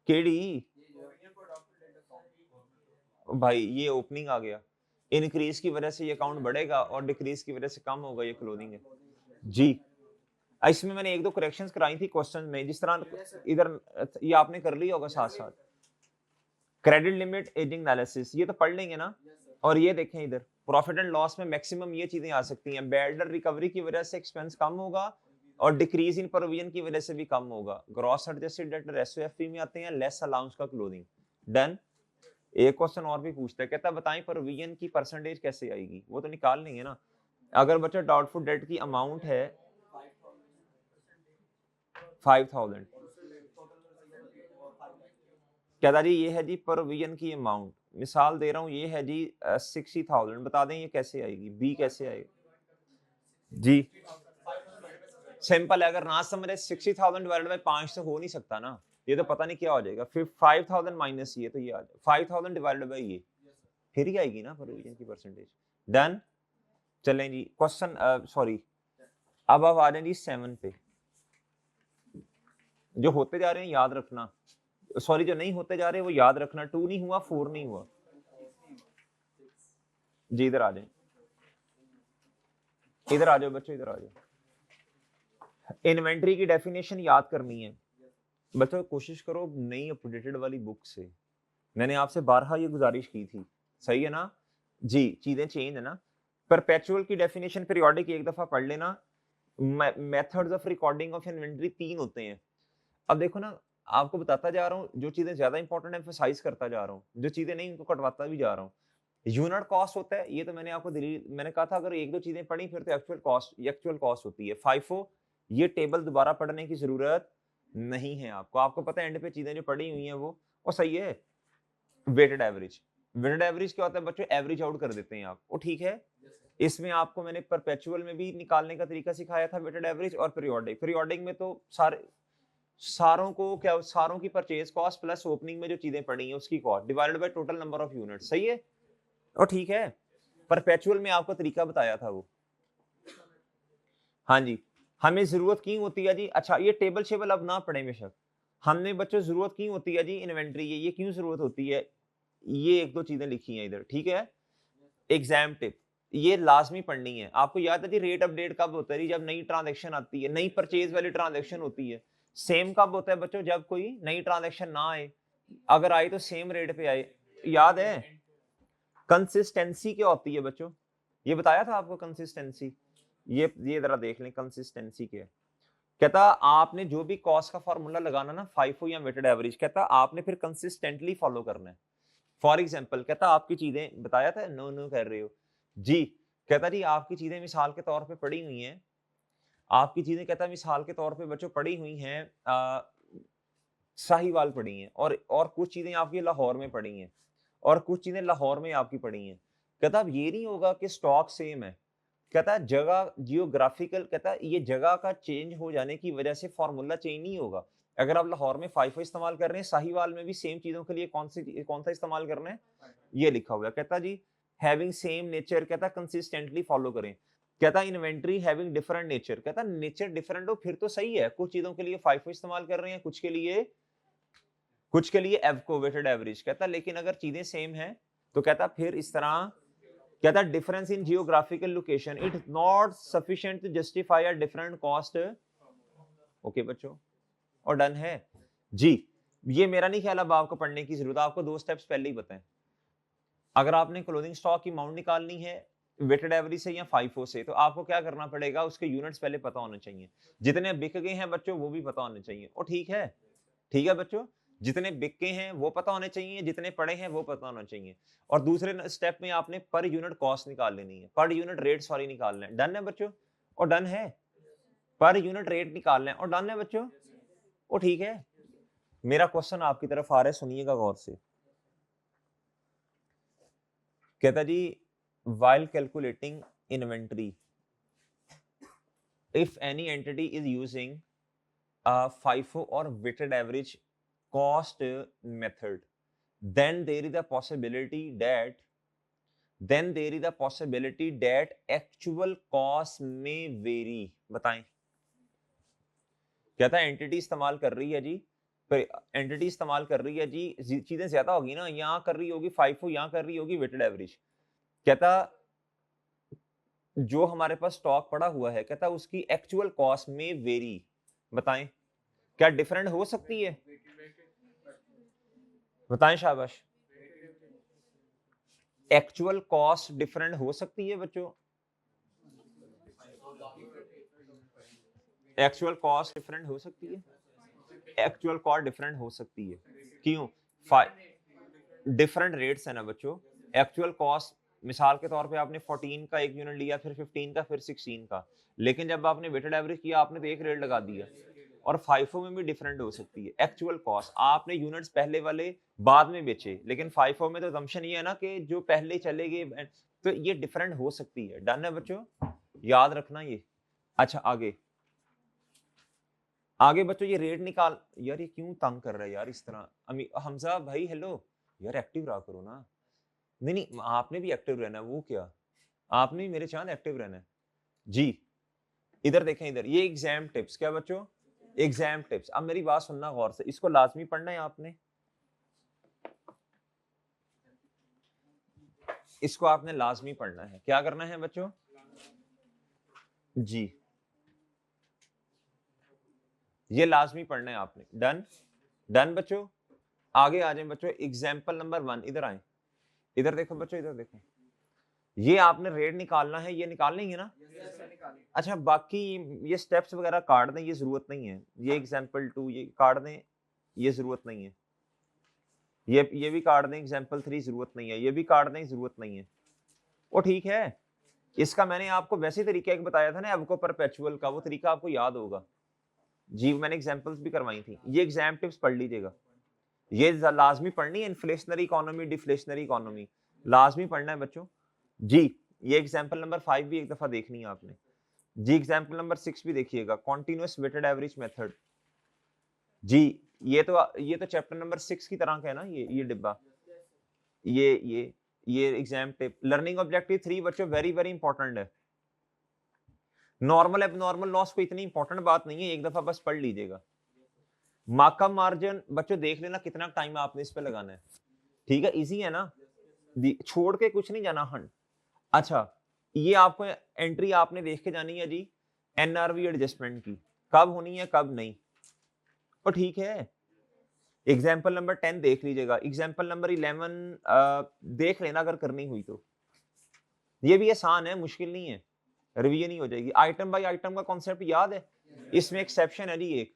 केडी भाई, ये ओपनिंग आ गया, इनक्रीज की वजह से ये अकाउंट बढ़ेगा और डिक्रीज की वजह से कम होगा, ये क्लोजिंग है जी। इसमें मैंने एक दो करेक्शंस कराई थी क्वेश्चन में, जिस तरह इधर ये आपने कर लिया होगा साथ साथ। क्रेडिट लिमिट एजिंग एनालिसिस ये तो पढ़ लेंगे ना, और ये देखें इधर प्रॉफिट एंड लॉस में मैक्सिमम ये चीजें आ सकती हैं, बैडर रिकवरी की वजह से एक्सपेंस कम होगा और डिक्रीज इन प्रोविजन की वजह से भी कम होगा। ग्रॉस एडजस्टेड डेटर एसओएफपी में आते हैं, लेस अलाउंस का क्लोजिंग। डन। एक क्वेश्चन और भी पूछता है, कहता है बताएं प्रोविजन की परसेंटेज कैसे आएगी, वो तो निकाल लेंगे ना। अगर बच्चा डाउटफुल डेट की अमाउंट है 5000, कहता जी ये है जी प्रोविजन की अमाउंट, मिसाल दे रहा हूँ ये है जी 60,000, बता दें ये कैसे आएगी, बी कैसे आएगी जी। सिंपल है, अगर ना समझे 60,000 डिवाइडेड बाय 5 से हो नहीं सकता ना, ये तो पता नहीं क्या हो जाएगा, फिर 5000 माइनस ये तो ये आ जाएगा 5000 डिवाइडेड बाय ये, फिर ही आएगी ना प्रोविजन की परसेंटेज। डन। चलें जी क्वेश्चन सॉरी अब आप आ जाए जी 7 पे। जो होते जा रहे हैं याद रखना, सॉरी जो नहीं होते जा रहे वो याद रखना, 2 नहीं हुआ 4 नहीं हुआ जी। इधर आ जाए, इधर आ जाओ बच्चों, इधर आ जाओ। इन्वेंटरी की डेफिनेशन याद करनी है बच्चों, कोशिश करो नई अपडेटेड वाली बुक से, मैंने आपसे बारहा ये गुजारिश की थी, सही है ना जी, चीजें चेंज है ना। परपेचुअल की डेफिनेशन पीरियोडिक एक दफा पढ़ लेना। Methods of recording of inventory 3 होते हैं। अब देखो ना, आपको बताता जा रहा हूँ जो चीजें ज्यादा इंपॉर्टेंट एम्फसाइज करता जा रहा हूँ, जो चीजें नहीं उनको कटवाता भी जा रहा हूँ। यूनिट कॉस्ट होता है, ये तो मैंने आपको मैंने कहा था अगर एक दो चीजें पढ़ी फिर तो एक्चुअल कॉस्ट होती है। फाइफो ये टेबल दोबारा पढ़ने की जरूरत नहीं है आपको, आपको पता है एंड पे चीजें जो पढ़ी हुई हैं वो सही है। वेटेड एवरेज, वेटेड एवरेज क्या होता है बच्चों, एवरेज आउट कर देते हैं आप, वो ठीक है। इसमें आपको मैंने परपेचुअल में भी निकालने का तरीका सिखाया था वेटेड एवरेज, और पीरियोडिक में तो सारों को क्या, सारों की परचेज कॉस्ट प्लस ओपनिंग में जो चीजें पड़ी हैं उसकी cost divided by total number of unit, सही है और ठीक है। परपेचुअल में आपको तरीका बताया था वो। हाँ जी, हमें जरूरत क्यों होती है जी, अच्छा ये टेबल शेबल अब ना पढ़े बेशक, हमने बच्चों जरूरत क्यों होती है जी इन्वेंट्री, ये क्यों जरूरत होती है, ये एक दो चीजें लिखी हैं इधर, ठीक है। एग्जाम टिप ये लाजमी पढ़नी है, आपको याद है जी रेट अपडेट कब होता है, जब नई ट्रांजैक्शन आती है, नई परचेज वाली ट्रांजैक्शन होती है। सेम कब होता है बच्चों, जब कोई नई ट्रांजैक्शन ना आए, अगर आए तो सेम रेट पे आए, याद है। कंसिस्टेंसी क्या होती है बच्चों, ये बताया था आपको कंसिस्टेंसी, ये जरा देख लें कंसिस्टेंसी क्या है। कहता आपने जो भी कॉस्ट का फॉर्मूला लगाना ना, फाइफो या वेटेड एवरेज, कहता आपने फिर कंसिस्टेंटली फॉलो करना है। फॉर एग्जाम्पल कहता आपकी चीजें बताया था, नो नो कर रहे हो जी, कहता जी आपकी चीजें मिसाल के तौर पे पड़ी हुई हैं, आपकी चीजें कहता मिसाल के तौर पे बच्चों पड़ी हुई हैं साहिवाल पड़ी हैं, और कुछ चीजें आपकी लाहौर में पड़ी हैं, और कुछ चीजें लाहौर में आपकी पड़ी हैं। कहता अब ये नहीं होगा कि स्टॉक सेम है, कहता है जगह जियोग्राफिकल, कहता है ये जगह का चेंज हो जाने की वजह से फॉर्मूला चेंज नहीं होगा। अगर आप लाहौर में फाइफो इस्तेमाल कर रहे हैं, साहिवाल में भी सेम चीजों के लिए कौन सा इस्तेमाल करना है, ये लिखा हुआ है। कहता जी हैविंग सेम नेचर, कहता कंसिस्टेंटली फॉलो करें। कहता इन्वेंटरी हैविंग डिफरेंट नेचर, कहता नेचर डिफरेंट हो फिर तो सही है, कुछ चीजों के लिए फाइफो इस्तेमाल कर रहे हैं, कुछ के लिए कुछ के लिए एवको वेटेड एवरेज कहता, लेकिन अगर चीजें सेम हैं तो कहता फिर इस तरह कहता difference in geographical location it not sufficient to justify a different cost. Okay बच्चों, और डन है जी। ये मेरा नहीं ख्याल अब आपको पढ़ने की जरूरत, आपको 2 स्टेप्स पहले ही बताएं। अगर आपने क्लोथिंग स्टॉक की अमाउंट निकालनी है वेटेड एवरेज से या फाइफो से, तो आपको क्या करना पड़ेगा, उसके यूनिट्स पहले पता होने चाहिए, जितने बिक गए हैं बच्चों वो भी पता होने चाहिए। और ठीक है बच्चों, जितने बिक गए हैं वो पता होने चाहिए, जितने पड़े हैं वो पता होना चाहिए। और दूसरे स्टेप में आपने पर यूनिट कॉस्ट निकाल लेनी है, पर यूनिट रेट सॉरी निकालना है। डन है बच्चों, और डन है, पर यूनिट रेट निकालना है और डन है बच्चों। और ठीक है, मेरा क्वेश्चन आपकी तरफ आ रहा है, सुनिएगा गौर से। कहता जी while calculating inventory if any entity is using a FIFO or weighted average cost method, then there is a possibility that actual cost may vary। बताएं, कहता है एंटिटी इस्तेमाल कर रही है जी, एंटिटी इस्तेमाल कर रही है जी, चीजें ज्यादा होगी ना, यहाँ कर रही होगी फाइफो, यहाँ कर रही होगी वेटेड एवरेज। कहता जो हमारे पास स्टॉक पड़ा हुआ है, कहता उसकी एक्चुअल कॉस्ट में वेरी। बताएं क्या डिफरेंट हो सकती है, बताएं शाबाश। एक्चुअल कॉस्ट डिफरेंट हो सकती है बच्चों, एक्चुअल कॉस्ट डिफरेंट हो सकती है, एक्चुअल कॉस्ट डिफरेंट हो सकती है। क्यों? डिफरेंट रेट्स है ना बच्चों। एक्चुअल कॉस्ट मिसाल के तौर पे आपने 14 का एक यूनिट लिया, फिर 15 का, फिर 16 का, लेकिन जब आपने वेटेड एवरेज किया आपने तो एक रेट लगा दिया। और फाइफो में भी डिफरेंट हो सकती है एक्चुअल कॉस्ट, आपने यूनिट्स पहले वाले बाद में बेचे, लेकिन फाइफो में तो असम्पशन ये है ना कि जो पहले चले गए, तो ये डिफरेंट हो सकती है। डन है बच्चों, याद रखना ये। अच्छा आगे बच्चों ये रेट निकाल, यार ये क्यों तंग कर रहा है यार इस तरह। हमजा भाई हेलो यार, एक्टिव रहा करो ना। नहीं आपने भी एक्टिव रहना है, वो क्या, आपने भी मेरे चांद एक्टिव रहना है जी। इधर देखें, इधर ये एग्जाम टिप्स, क्या बच्चों, एग्जाम टिप्स। अब मेरी बात सुनना गौर से, इसको लाजमी पढ़ना है आपने, इसको आपने लाजमी पढ़ना है। क्या करना है बच्चों जी, ये लाजमी पढ़ना है आपने। डन, डन बच्चों। आगे आ जाए बच्चों, एग्जाम्पल नंबर 1, इधर आए, इधर देखो बच्चों, इधर देखो। ये आपने रेट निकालना है, ये निकाल लेंगे ना। अच्छा बाकी ये स्टेप्स वगैरह काट दें, ये जरूरत नहीं है। ये एग्जाम्पल 2 ये काट दें, ये जरूरत नहीं है। ये भी काट दें, एग्जाम्पल 3 जरूरत नहीं है, ये भी काट दें, जरूरत नहीं है। वो ठीक है, इसका मैंने आपको वैसे तरीका एक बताया था ना एवको परपेचुअल का, वो तरीका आपको याद होगा जी, मैंने एग्जाम्पल्स भी करवाई थी। ये एग्जाम टिप्स पढ़ लीजिएगा, ये लाजमी पढ़नी है। इन्फ्लेशनरी इकोनॉमी, डिफ्लेशनरी इकोनॉमी लाजमी पढ़ना है बच्चों जी। ये एग्जाम्पल नंबर 5 भी एक दफा देखनी है आपने जी। एग्जाम्पल नंबर 6 भी देखिएगा, कॉन्टिन्यूअस वेटेड एवरेज मेथड जी। ये तो चैप्टर नंबर 6 की तरह का है ना, ये डिब्बा, ये एग्जाम टिप। लर्निंग ऑब्जेक्टिव 3 बच्चों वेरी वेरी इंपॉर्टेंट है। नॉर्मल एबनॉर्मल लॉस कोई इतनी इंपॉर्टेंट बात नहीं है, एक दफा बस पढ़ लीजिएगा। मार्कअप मार्जिन बच्चों देख लेना कितना टाइम आपने इस पे लगाना है, ठीक है, इजी है ना, छोड़ के कुछ नहीं जाना। अच्छा ये आपको एंट्री आपने देख के जानी है जी, एनआरवी एडजस्टमेंट की, कब होनी है कब नहीं। और ठीक है, एग्जाम्पल नंबर 10 देख लीजिएगा, एग्जाम्पल नंबर 11 देख लेना अगर करनी हुई तो। ये भी आसान है, मुश्किल नहीं है, रिवीजन ही हो जाएगी। आइटम बाय आइटम का कॉन्सेप्ट याद है, इसमें एक्सेप्शन है जी एक।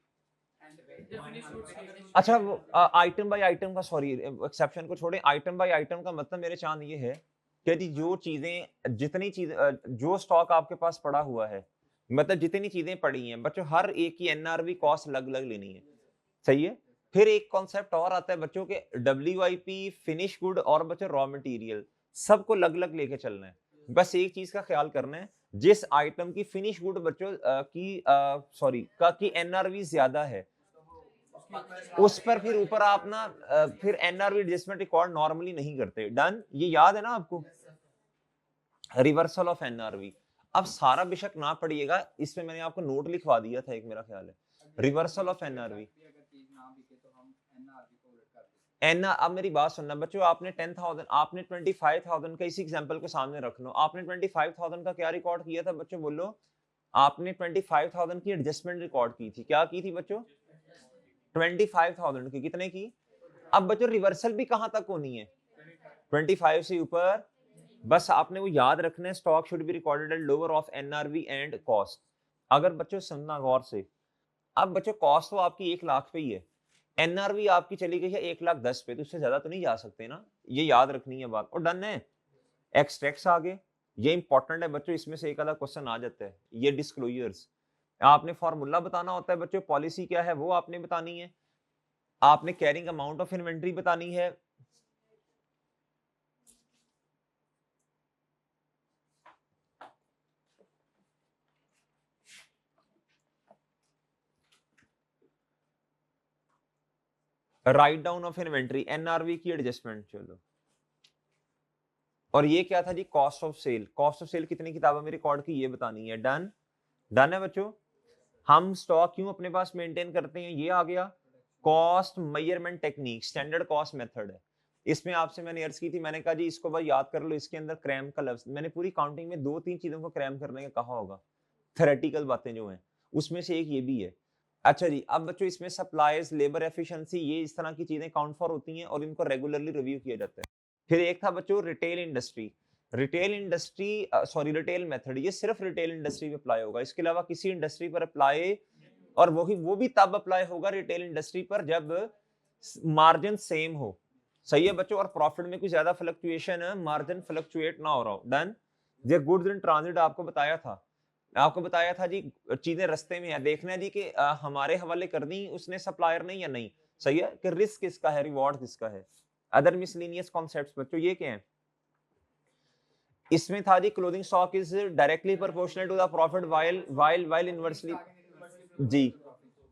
अच्छा वो आइटम बाय आइटम का, सॉरी एक्सेप्शन को छोड़े, आइटम बाय आइटम का मतलब मेरे चांद ये है कि जी जो चीजें, जितनी चीज जो स्टॉक आपके पास पड़ा हुआ है, मतलब जितनी चीजें पड़ी हैं बच्चों, हर एक की एनआरवी कॉस्ट अलग अलग लेनी है, सही है। फिर एक कॉन्सेप्ट और आता है बच्चों के डब्ल्यूआईपी, फिनिश गुड और बच्चों रॉ मटेरियल, सबको अलग अलग लेके चलना है। बस एक चीज का ख्याल करना है, जिस आइटम की फिनिश गुड बच्चों की एनआरवी ज्यादा है, उस पर फिर ऊपर आप ना फिर एनआरवी एडजस्टमेंट रिकॉर्ड नॉर्मली नहीं करते। डन, ये याद है ना आपको, रिवर्सल ऑफ एनआरवी। अब सारा बेशक ना पढ़िएगा, इसमें मैंने आपको नोट लिखवा दिया था एक, मेरा ख्याल है, रिवर्सल ऑफ एनआरवी। एन, अब मेरी बात सुनना बच्चों, आपने 10,000, आपने 25,000 का, इसी एग्जांपल को सामने रख लो, आपने 25,000 का क्या रिकॉर्ड किया था बच्चों, बोलो। आपने 25,000 की एडजस्टमेंट रिकॉर्ड की थी, क्या की थी बच्चों, 25,000 की, कितने की। अब बच्चों रिवर्सल भी कहां तक होनी है, 25 से ऊपर। बस आपने वो याद रखना है, stock should be recorded at lower of NRV and cost. अगर बच्चों सुनना गौर से, अब बच्चों कॉस्ट तो आपकी 1 लाख पे ही है, एनआरवी आपकी चली गई है 1,10,000 पे, तो उससे ज्यादा तो नहीं जा सकते ना, ये याद रखनी है बात। और डन है। एक्सट्रैक्ट्स आगे, ये इंपॉर्टेंट है बच्चों, इसमें से एक आधा क्वेश्चन आ जाता है, ये डिस्क्लोजर्स। आपने फॉर्मूला बताना होता है बच्चों, पॉलिसी क्या है वो आपने बतानी है, आपने कैरिंग अमाउंट ऑफ इन्वेंट्री बतानी है। Write down of inventory, NRV की एडजस्टमेंट, चलो। और ये क्या था जी, cost of sale, cost of sale कितनी किताबों में रिकॉर्ड की, ये बतानी है। डन, डन है बच्चों। हम स्टॉक क्यों अपने पास मेंटेन करते हैं, ये आ गया। Cost measurement technique, standard cost method है। इसमें आपसे मैंने अर्ज की थी, मैंने कहा जी इसको बस याद कर लो, इसके अंदर क्रैम का लफ्ज, मैंने पूरी काउंटिंग में 2-3 चीजों को क्रैम करने का कहा होगा, थ्योरेटिकल बातें जो हैं, उसमें से एक ये भी है। अच्छा जी, अब बच्चों इसमें सप्लाईज, लेबर एफिशिएंसी, ये इस तरह की चीजें काउंट फॉर होती हैं और इनको रेगुलरली रिव्यू किया जाता है। फिर एक था बच्चों retail industry, retail industry sorry retail method, ये सिर्फ रिटेल इंडस्ट्री पे अप्लाई होगा, इसके अलावा किसी इंडस्ट्री पर अप्लाई, और वो भी तब अप्लाई होगा रिटेल इंडस्ट्री पर जब मार्जिन सेम हो। सही है बच्चों, और प्रॉफिट में कोई ज्यादा फ्लक्चुएशन है, मार्जिन फ्लक्चुएट ना हो रहा हो। डन। ये गुड्स इन ट्रांजिट आपको बताया था, आपको बताया था जी, चीजें रास्ते में है, देखना है जी कि हमारे हवाले करनी उसने सप्लायर नहीं या नहीं। सही है, कि रिस्क किसका है, रिवॉर्ड किसका है। अदर मिसलेनियस कॉन्सेप्ट्स बच्चों ये क्या है, इसमें था जी clothing stock is directly proportional to the profit while inversely. जी,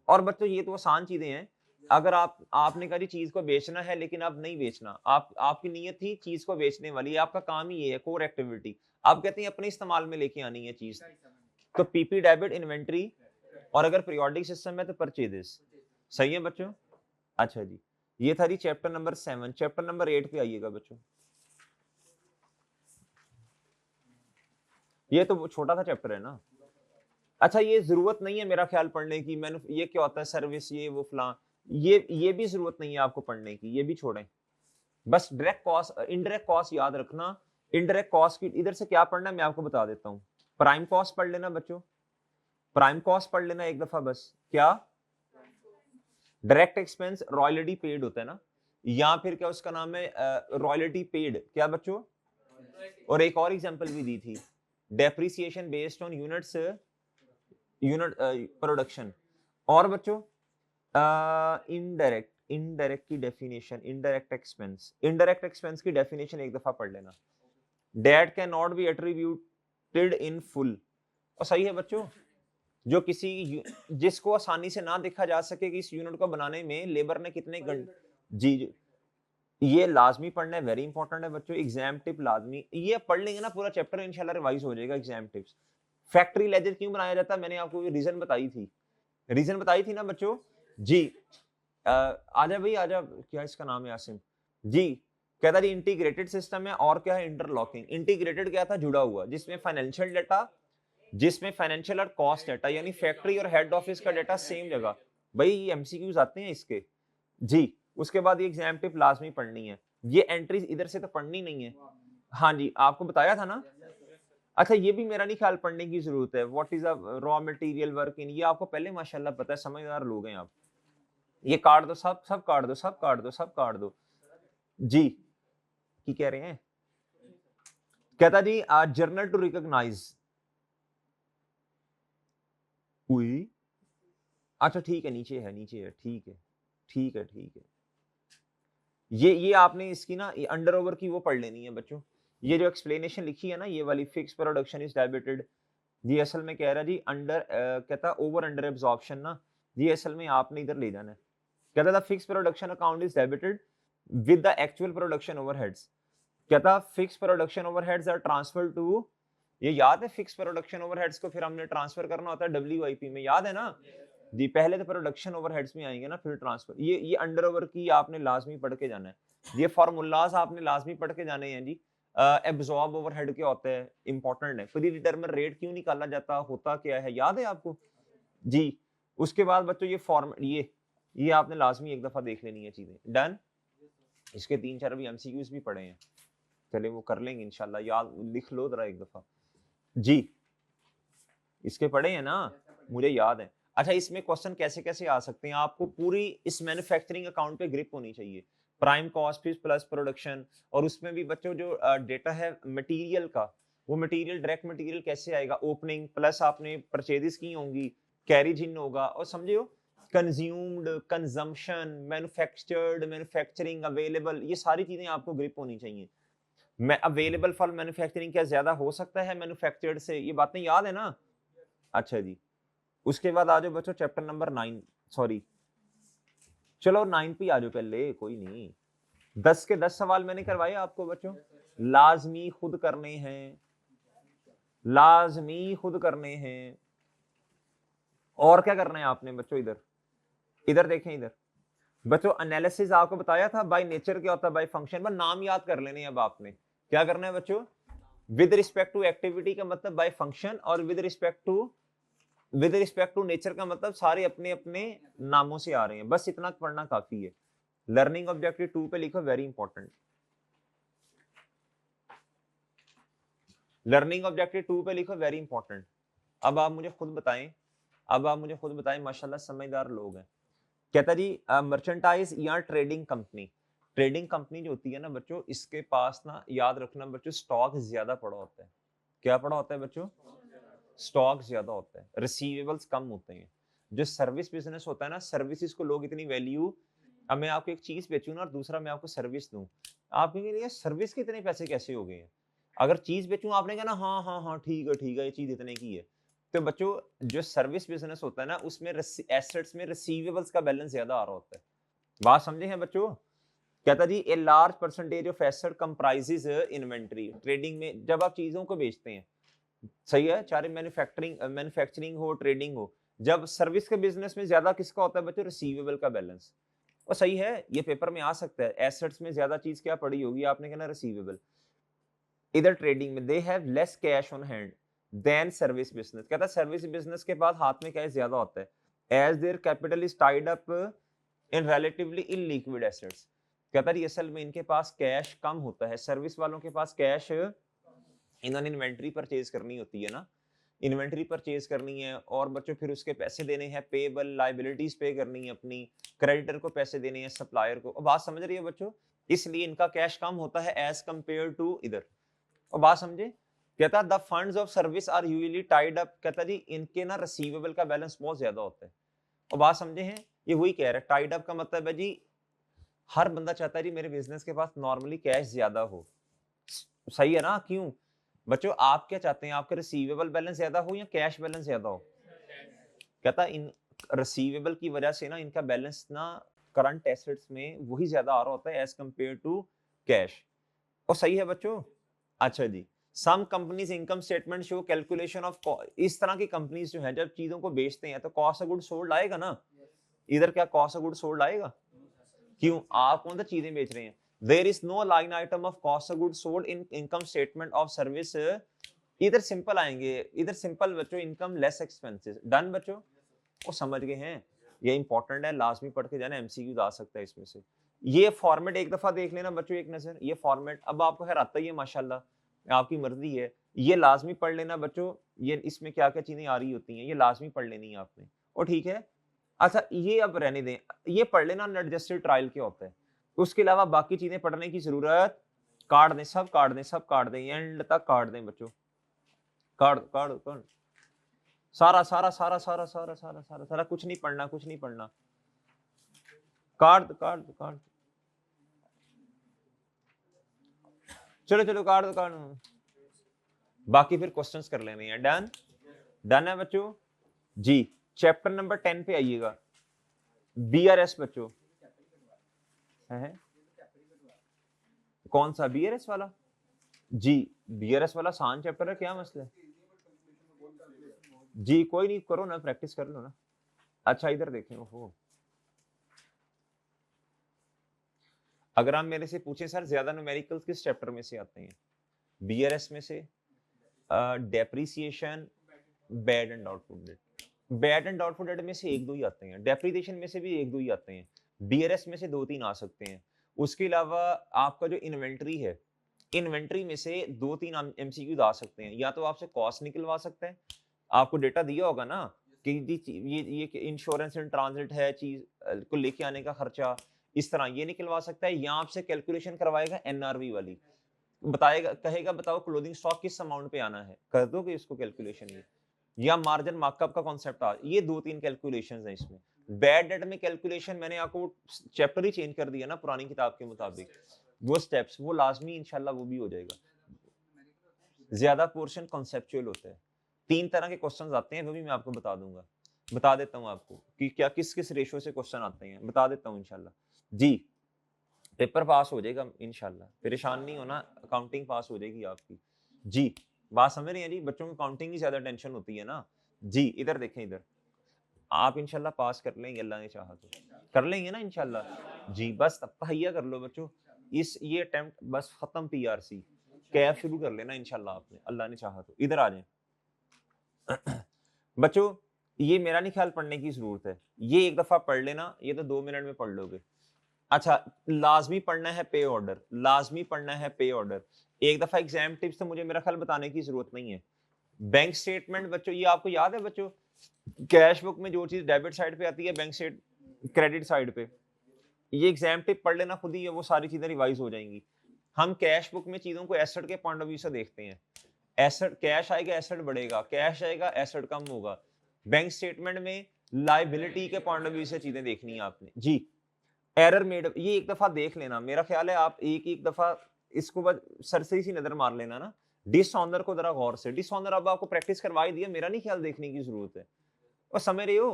और बच्चों ये तो आसान चीजें हैं। अगर आपने कहा जी चीज को बेचना है लेकिन अब नहीं बेचना, आपकी नीयत थी चीज को बेचने वाली, आपका काम ही ये है, कोर एक्टिविटी, आप कहते हैं अपने इस्तेमाल में लेके आनी है चीज, तो पीपी डेबिट इन्वेंट्री, और अगर पीरियोडिक सिस्टम है तो परचेजेस। सही है बच्चों। अच्छा जी, ये था जी चैप्टर नंबर 7। चैप्टर नंबर 8 पे आइएगा बच्चों। ये तो छोटा सा चैप्टर है ना। अच्छा, ये जरूरत नहीं है मेरा ख्याल पढ़ने की, मैंने ये क्या होता है सर्विस, ये वो फलां, ये भी जरूरत नहीं है आपको पढ़ने की, ये भी छोड़ें। बस डायरेक्ट कॉस्ट, इनडायरेक्ट कॉस्ट याद रखना। इनडायरेक्ट कॉस्ट की इधर से क्या पढ़ना है मैं आपको बता देता हूँ। प्राइम कॉस्ट पढ़ लेना बच्चों, प्राइम कॉस्ट पढ़ लेना एक दफा बस। क्या, डायरेक्ट एक्सपेंस रॉयल्टी पेड होता है ना, या फिर क्या उसका नाम है, रॉयल्टी पेड, क्या बच्चों। और एक और एग्जांपल भी दी थी, depreciation based on unit production. और बच्चों इनडायरेक्ट की डेफिनेशन, इनडायरेक्ट एक्सपेंस की डेफिनेशन एक दफा पढ़ लेना। Date can not be attributed in full, और सही है बच्चों, जो जिसको आसानी से ना देखा जा सके कि इस यूनिट को बनाने में लेबर ने कितने घंटे। जी, ये लाजमी पढ़ना है, वेरी इंपॉर्टेंट है बच्चों, एग्जाम टिप लाजमी, ये पढ़ लेंगे ना पूरा चैप्टर इंशाल्लाह रिवाइज हो जाएगा एग्जाम टिप्स। फैक्ट्री लेजर क्यों बनाया जाता है, मैंने आपको रीजन बताई थी, रीजन बताई थी ना बच्चों। जी, आजा भाई आजा, क्या इसका नाम है, आसिम जी। कहता जी इंटीग्रेटेड सिस्टम है, और क्या है, इंटरलॉकिंग। इंटीग्रेटेड क्या था, जुड़ा हुआ, जिसमें फाइनेंशियल और कॉस्ट डाटा, यानी फैक्ट्री और हेड ऑफिस का डाटा सेम जगह। भाई ये एमसीक्यूज आते हैं इसके। जी, उसके बाद ये एग्जाम टिप लाजमी पढ़नी है, ये एंट्रीज इधर से तो पढ़नी नहीं है। हाँ जी, आपको बताया था ना। अच्छा, ये भी मेरा नहीं ख्याल पढ़ने की जरूरत है, what is a raw material work in, ये आपको पहले माशाल्लाह पता है, समझदार लोग हैं आप। ये काट दो, सब काट दो, सब काट दो, सब काट दो। जी, की कह रहे हैं, कहता जी जर्नल टू रिकॉग्नाइज। हुई, अच्छा ठीक है, नीचे है, नीचे है, ठीक है, ठीक है, ठीक है। ये आपने इसकी ना अंडर ओवर की वो पढ़ लेनी है बच्चों। ये जो एक्सप्लेनेशन लिखी है ना, ये वाली, फिक्स प्रोडक्शन इज डेबिटेड, ये असल में कह रहा है जी अंडर, कहता ओवर अंडर एब्जॉर्प्शन ना, ये असल में आपने इधर ले जाना है। कहता था fix production account is debited with the actual production overheads. कहता fix production overheads are transfer to, ये याद है, फिक्स प्रोडक्शन ओवरहेड्स को फिर हमने ट्रांसफर करना होता है डब्ल्यूआईपी में, याद है ना। जी पहले तो प्रोडक्शन ओवरहेड्स में आएंगे ना, फिर ट्रांसफर। ये अंडर ओवर की आपने लाजमी पढ़ के जाना है, ये फार्मूलाज आपने लाजमी पढ़ के जाने हैं जी। एब्जॉर्ब ओवरहेड क्या होता है, इंपॉर्टेंट है। प्री डिटरमिन रेट क्यों निकाला जाता, होता क्या है, याद है आपको जी। उसके बाद बच्चों ये फॉर्म ये आपने लाजमी एक दफा देख लेनी है चीजें। डन। इसके 3-4 भी एमसीक्यूज भी पढ़े हैं, चले वो कर लेंगे इंशाल्लाह, याद लिख लो जरा एक दफा जी। इसके पढ़े हैं ना, मुझे याद है। अच्छा इसमें क्वेश्चन कैसे कैसे आ सकते हैं, आपको पूरी इस मैन्युफैक्चरिंग अकाउंट पे ग्रिप होनी चाहिए। प्राइम कॉस्ट प्लस प्रोडक्शन, और उसमें भी बच्चों जो डेटा है मटेरियल का, वो मटेरियल डायरेक्ट मटेरियल कैसे आएगा, ओपनिंग प्लस आपने परचेजेस की होंगी, कैरिज इन होगा, और समझे हो consumed, consumption, manufactured, manufacturing, available, ये सारी चीजें आपको ग्रिप होनी चाहिए। मैं अवेलेबल फॉर मैन्युफैक्चरिंग क्या ज्यादा हो सकता है मैन्युफैक्चर्ड से, ये बातें याद है ना। अच्छा जी, उसके बाद आ जाओ बच्चों चैप्टर नंबर 9, सॉरी चलो 9 पे आ जाओ पहले, कोई नहीं। 10 के 10 सवाल मैंने करवाए आपको बच्चों, लाजमी खुद करने हैं, लाजमी खुद करने हैं। और क्या करना है आपने बच्चों, इधर इधर देखें, इधर बच्चों एनालिसिस आपको बताया था, बाय नेचर क्या होता है, बाय फंक्शन, बस नाम याद कर लेने। अब आपने क्या करना है बच्चों, विद रिस्पेक्ट टू एक्टिविटी का मतलब बाय फंक्शन, और विद रिस्पेक्ट टू नेचर का मतलब सारे अपने अपने नामों से आ रहे हैं, बस इतना पढ़ना काफी है। लर्निंग ऑब्जेक्टिव 2 पे लिखो, वेरी इंपॉर्टेंट। लर्निंग ऑब्जेक्टिव 2 पे लिखो, वेरी इंपॉर्टेंट। अब आप मुझे खुद बताएं, माशाल्लाह समझदार लोग हैं। कहता जी मर्चेंटाइज या ट्रेडिंग कंपनी, ट्रेडिंग कंपनी जो होती है ना बच्चों, इसके पास ना याद रखना बच्चों स्टॉक ज्यादा पड़ा होता है। क्या पड़ा होता है बच्चों, स्टॉक ज्यादा होता है, रिसीवेबल्स कम होते हैं। जो सर्विस बिजनेस होता है ना, सर्विसेज को लोग इतनी वैल्यू, अब मैं आपको एक चीज बेचूं ना और दूसरा मैं आपको सर्विस दूं, आपके लिए सर्विस के इतने पैसे कैसे हो गए हैं। अगर चीज बेचूं आपने कहा ना हाँ हाँ हाँ ठीक है ये चीज इतने की है। तो बच्चों जो सर्विस बिजनेस होता है ना, उसमें एसेट्स में रिसीवेबल्स का बैलेंस ज्यादा आ रहा होता है। बात समझे हैं बच्चों। कहता जी a large percentage of asset comprises inventory. Trading में जब आप चीजों को बेचते हैं, सही है, चाहे मैन्युफैक्चरिंग हो, ट्रेडिंग हो, जब सर्विस के बिजनेस में ज्यादा किसका होता है बच्चों, रिसीवेबल का बैलेंस। और सही है, ये पेपर में आ सकता है, एसेट्स में ज्यादा चीज क्या पड़ी होगी, आपने कहना रिसीवेबल। इधर ट्रेडिंग में they have less cash on hand than service business. कहता है सर्विस बिजनेस के पास हाथ में कैश ज्यादा होता है, as their capital is tied up in relatively illiquid assets. कहता है असल में इनके पास कैश कम होता है, सर्विस वालों के पास कैश, इन्होंने इन्वेंट्री परचेज करनी होती है ना, इन्वेंट्री परचेज करनी है, और बच्चों फिर उसके पैसे देने हैं, पेबल लाइबिलिटीज पे करनी है अपनी, क्रेडिटर को पैसे देने हैं, सप्लायर को। बात समझ रही है बच्चों, इसलिए इनका कैश कम होता है एज कंपेयर टू इधर। और बात समझे, कहता the funds of service are usually tied up, कहता जी इनके ना रिसीवेबल का बैलेंस बहुत ज्यादा होता है। और बात समझे हैं, ये वही कह रहा है, टाइड अप का मतलब है जी हर बंदा चाहता है जी मेरे बिजनेस के पास नॉर्मली कैश ज्यादा हो, सही है ना। क्यों बच्चों, आप क्या चाहते हैं, आपका रिसीवेबल बैलेंस ज्यादा हो या कैश बैलेंस ज्यादा हो। कहता इन रिसीवेबल की वजह से ना इनका बैलेंस ना करंट एसेट्स में वही ज्यादा आ रहा होता है एज कंपेयर टू कैश। और सही है बच्चों। अच्छा जी, some companies income statement show calculation of, इस तरह की कंपनीज जो है जब चीजों को बेचते हैं तो कॉस्ट ऑफ गुड सोल्ड आएगा ना, इधर क्या कॉस्ट ऑफ गुड सोल्ड आएगा। क्यों, आप कौन सी चीजें बेच रहे हैं। There is no line item of cost of good sold in income statement of service. इधर सिंपल आएंगे, इधर सिंपल बच्चों, इनकम लेस एक्सपेंसेस। डन बच्चों, वो समझ गए हैं, ये इंपॉर्टेंट है, लाजमी पढ़ के जाना, एमसीक्यू आ सकता है इसमें से। ये फॉर्मेट एक दफा देख लेना बच्चों, एक नजर ये फॉर्मेट, अब आपको खैर आता ही है माशाल्लाह, आपकी मर्जी है, ये लाजमी पढ़ लेना बच्चों। ये इसमें क्या क्या चीजें आ रही होती हैं, ये लाजमी पढ़ लेनी है आपने, और ठीक है। अच्छा ये अब रहने दें, ये पढ़ लेना अनएडजस्टेड ट्रायल क्या होता है, उसके अलावा बाकी चीजें पढ़ने की जरूरत, काट दें, सब काट दें, सब काट दें, एंड तक काट दें बच्चों, काट काट काट, सारा सारा सारा सारा सारा सारा सारा सारा, कुछ नहीं पढ़ना, कुछ नहीं पढ़ना, काट काट काट, चलो चलो काट दो काट दो। बाकी फिर क्वेश्चंस कर लेने हैं। डन, डन है बच्चों जी। चैप्टर नंबर 10 पे आइएगा, बीआरएस बच्चों है कौन सा, बीआरएस वाला जी, बीआरएस वाला आसान चैप्टर है, क्या मसला है जी, कोई नहीं, करो ना, प्रैक्टिस कर लो ना। अच्छा इधर देखें, ओहो, अगर आप मेरे से पूछें सर ज्यादा न्यूमेरिकल्स किस चैप्टर में से आते हैं, बीआरएस में से, depreciation, bad and doubtful debt, bad and doubtful debt में से एक दो ही आते हैं, डेप्रिसिएशन में से भी एक दो ही आते हैं, बीआरएस में से दो तीन आ सकते हैं। उसके अलावा आपका जो इन्वेंट्री है, इन्वेंट्री में से दो तीन एमसीक्यू आ सकते हैं, या तो आपसे कॉस्ट निकलवा सकते हैं, आपको डेटा दिया होगा ना कि ये इंश्योरेंस इन ट्रांजिट है, चीज को लेके आने का खर्चा, इस तरह ये निकलवा सकता है, या आपसे कैलकुलेशन करवाएगा एनआरवी वाली, बताएगा, कहेगा बताओ क्लोथिंग स्टॉक किस अमाउंट पे आना है, कर दोगे इसको कैलकुलेशन ये, या मार्जिन मार्कअप का कॉन्सेप्ट आ, ये दो तीन कैलकुलेशंस हैं इसमें। बैड डेट में कैलकुलेशन मैंने आपको चैप्टर ही चेंज कर दिया ना पुरानी किताब के मुताबिक, वो स्टेप्स वो लाजमी इंशाल्लाह वो भी हो जाएगा। ज्यादा पोर्शन कॉन्सेप्चुअल होता है, तीन तरह के क्वेश्चंस आते हैं, वो भी मैं आपको बता दूंगा, बता देता हूँ आपको कि क्या किस किस रेशो से क्वेश्चन आते हैं, बता देता हूँ इंशाल्लाह जी। पेपर पास हो जाएगा इंशाल्लाह, परेशान नहीं होना, अकाउंटिंग पास हो जाएगी आपकी जी। बात समझ रहे हैं जी, बच्चों को अकाउंटिंग की ज्यादा टेंशन होती है ना जी। इधर देखें, इधर आप इंशाल्लाह पास कर लेंगे, अल्लाह ने चाहा तो कर लेंगे ना इंशाल्लाह जी। बस अब तहैया कर लो बच्चों, इस ये अटेम्प्ट बस खत्म, पीआरसी कैब शुरू कर लेना इंशाल्लाह आपने, अल्लाह ने चाहा तो। इधर आ जाए बच्चों, ये मेरा नहीं ख्याल पढ़ने की जरूरत है, ये एक दफा पढ़ लेना, ये तो 2 मिनट में पढ़ लोगे। अच्छा, लाजमी पढ़ना है पे ऑर्डर, लाजमी पढ़ना है पे ऑर्डर, एक दफा एग्जाम टिप्स तो मुझे मेरा ख्याल बताने की जरूरत नहीं है। बैंक स्टेटमेंट बच्चों, ये आपको याद है बच्चों, कैश बुक में जो चीज डेबिट साइड पे आती है, बैंक स्टेट क्रेडिट साइड पे, ये एग्जाम टिप पढ़ लेना खुद ही, वो सारी चीजें रिवाइज हो जाएंगी। हम कैश बुक में चीजों को एसेट के पॉइंट ऑफ व्यू से देखते हैं, एसेट कैश आएगा एसेट बढ़ेगा, कैश आएगा एसेट कम होगा। बैंक स्टेटमेंट में लाइबिलिटी के पॉइंट ऑफ व्यू से चीजें देखनी है आपने जी। एरर मेड, ये एक दफा देख लेना, मेरा ख्याल है आप एक एक दफा इसको बस सरसरी सी नजर मार लेना ना। डिसऑनर को जरा गौर से, डिसऑनर अब आपको प्रैक्टिस करवाई दिया, मेरा नहीं ख्याल देखने की जरूरत है, और समझ रहे हो,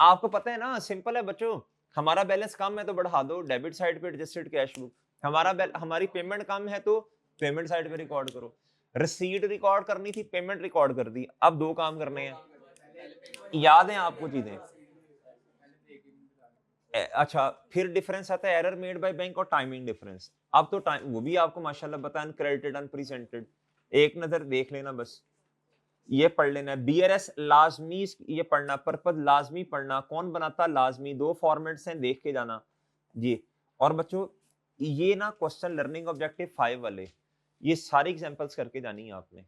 आपको पता है ना, सिंपल है बच्चों, हमारा बैलेंस कम है तो बढ़ा दो डेबिट साइड पे एडजस्टेड कैश बुक, हमारी पेमेंट कम है तो पेमेंट साइड पे रिकॉर्ड करो, रिसीट रिकॉर्ड करनी थी, पेमेंट रिकॉर्ड कर दी, अब दो काम करने हैं, याद है आपको चीजें। अच्छा, फिर डिफरेंस आता है एरर मेड बाय बैंक और टाइमिंग डिफरेंस, अब तो टाइम वो भी आपको माशाल्लाह पता है, अनक्रेडिटेड अनप्रेजेंटेड, एक नजर देख लेना बस, ये पढ़ लेना है। बीआरएस लाजमी ये पढ़ना, पर्पज लाजमी पढ़ना, कौन बनाता लाजमी, दो फॉर्मेट्स हैं देख के जाना जी। और बच्चों ये ना क्वेश्चन लर्निंग ऑब्जेक्टिव 5 वाले, ये सारी एग्जांपल्स करके जानी है आपने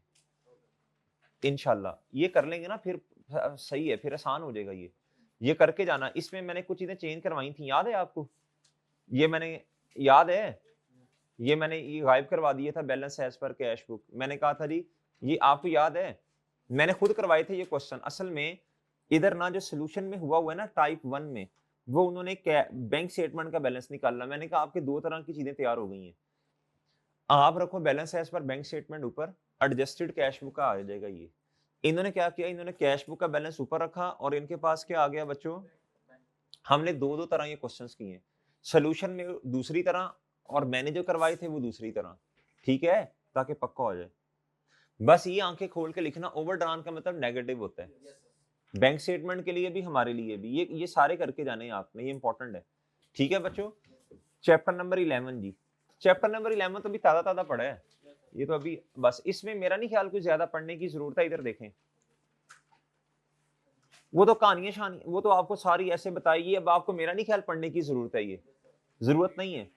इंशाल्लाह, ये कर लेंगे ना फिर सही है, फिर आसान हो जाएगा ये करके जाना। इसमें मैंने कुछ चीजें चेंज करवाई थी, याद है आपको, ये मैंने, याद है, ये मैंने ये गायब करवा दिया था, balance as per cash book, मैंने कहा था जी, ये आपको याद है, मैंने खुद करवाए थे ये क्वेश्चन। असल में इधर ना जो सोल्यूशन में हुआ है ना टाइप 1 में, वो उन्होंने बैंक स्टेटमेंट का बैलेंस निकालना, मैंने कहा आपके दो तरह की चीजें तैयार हो गई हैं, आप रखो balance as per bank statement ऊपर, एडजस्टेड कैश बुक का आ जाएगा ये। इन्होंने क्या किया, इन्होंने कैश बुक का बैलेंस ऊपर रखा, और इनके पास क्या आ गया बच्चों, हमने दो दो तरह के क्वेश्चंस किए, सोल्यूशन में दूसरी तरह, और मैंने जो करवाए थे वो दूसरी तरह, ठीक है, ताकि पक्का हो जाए। बस ये आंखें खोल के लिखना, ओवरड्रान का मतलब नेगेटिव होता है, बैंक स्टेटमेंट के लिए भी हमारे लिए भी, ये सारे करके जाने हैं आपने, ये इंपॉर्टेंट है, ठीक है बच्चों। चैप्टर नंबर 11 जी, चैप्टर नंबर 11 तो अभी ताजा ताजा पढ़ा है, ये तो अभी बस, इसमें मेरा नहीं ख्याल कुछ ज्यादा पढ़ने की जरूरत है। इधर देखें, वो तो कहानियां शानी, वो तो आपको सारी ऐसे बताइए, अब आपको मेरा नहीं ख्याल पढ़ने की जरूरत है, ये जरूरत नहीं है।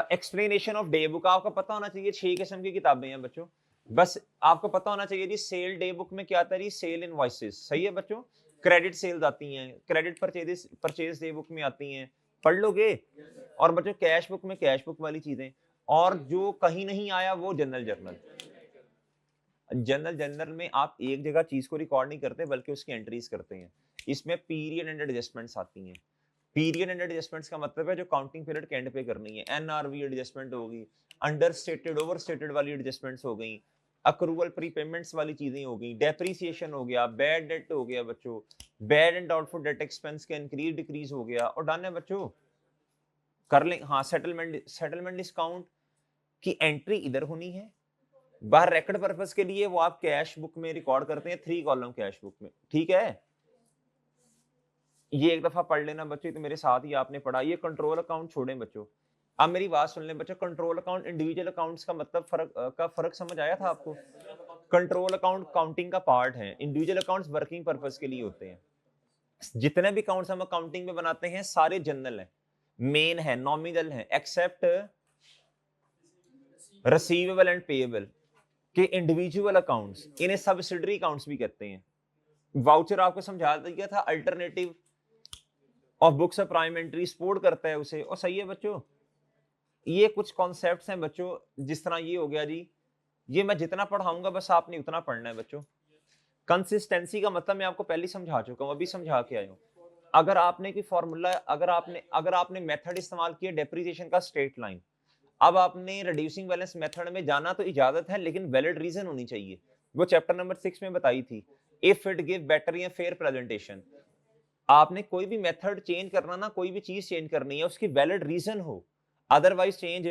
एक्सप्लेनेशन ऑफ डे बुक आपको पता होना चाहिए, 6 किस्म की किताबें हैं बच्चों, बस आपको पता होना चाहिए जी। सेल डे बुक में क्या आता है जी, सेल इनवॉइसेस, सही है बच्चों, क्रेडिट सेल्स आती हैं, क्रेडिट परचेज डे बुक में आती हैं, पढ़ लोगे। और बच्चों कैश बुक में कैश बुक वाली चीजें, और जो कहीं नहीं आया वो जनरल जर्नल, जनरल जर्नल में आप एक जगह चीज को रिकॉर्ड नहीं करते बल्कि उसकी एंट्रीज करते हैं, इसमें पीरियड एंड एडजस्टमेंट्स आती हैं। पीरियड एंड एडजस्टमेंट्स का मतलब है जो काउंटिंग पीरियड के एंड पे करनी है, एनआरवी एडजस्टमेंट होगी, अंडर स्टेटेड ओवर स्टेटेड वाली एडजस्टमेंट्स हो गई, अक्रूवल प्रीपेमेंट्स वाली चीजें हो गई, डेप्रिसिएशन हो गया, बैड डेट हो गया बच्चों, bad and doubtful debt expense का इंक्रीज डिक्रीज हो गया, और डन है बच्चों, कर लें। हाँ, सेटलमेंट डिस्काउंट की एंट्री इधर होनी है, बाहर रिकॉर्ड पर्पस के लिए वो आप कैश बुक में रिकॉर्ड करते हैं, 3 कॉलम कैश बुक में, ठीक है। ये एक दफा पढ़ लेना बच्चों, तो मेरे साथ ही आपने पढ़ा। ये कंट्रोल अकाउंट छोड़ें बच्चों, अब मेरी बात सुन लें बच्चों। कंट्रोल अकाउंट इंडिविजुअल अकाउंट्स का मतलब फर्क समझ आया था आपको? कंट्रोल अकाउंट काउंटिंग का पार्ट है, इंडिविजुअल अकाउंट्स वर्किंग पर्पस के लिए होते हैं। जितने भी अकाउंट्स हम अकाउंटिंग में बनाते हैं सारे जनरल हैं, मेन है, नॉमिनल है, एक्सेप्ट रिसीवेबल एंड पेएबल के इंडिविजुअल अकाउंट्स, इन्हें सब्सिडरी अकाउंट्स भी कहते हैं। वाउचर आपको समझा दिया था, alternative of books of prime entry support करता है उसे, और सही है बच्चों। ये कुछ कॉन्सेप्ट्स हैं बच्चों, जिस तरह ये हो गया जी, ये मैं जितना पढ़ाऊंगा बस आपने उतना पढ़ना है बच्चों। कंसिस्टेंसी का मतलब मैं आपको पहले ही समझा चुका हूं, अभी समझा के आया हूं। अगर आपने कोई फॉर्मूला, अगर आपने मेथड इस्तेमाल किया डेप्रिसिएशन का स्ट्रेट लाइन, अब आपने रिड्यूसिंग बैलेंस मेथड में जाना तो इजाजत है, लेकिन वैलिड रीजन होनी चाहिए। वो चैप्टर नंबर 6 में बताई थी, इफ इट गिव बेटर या फेयर प्रेजेंटेशन। आपने कोई भी मेथड चेंज करना ना, कोई भी चीज चेंज करनी है, उसकी वैलिड रीजन हो, अदरवाइज चेंज।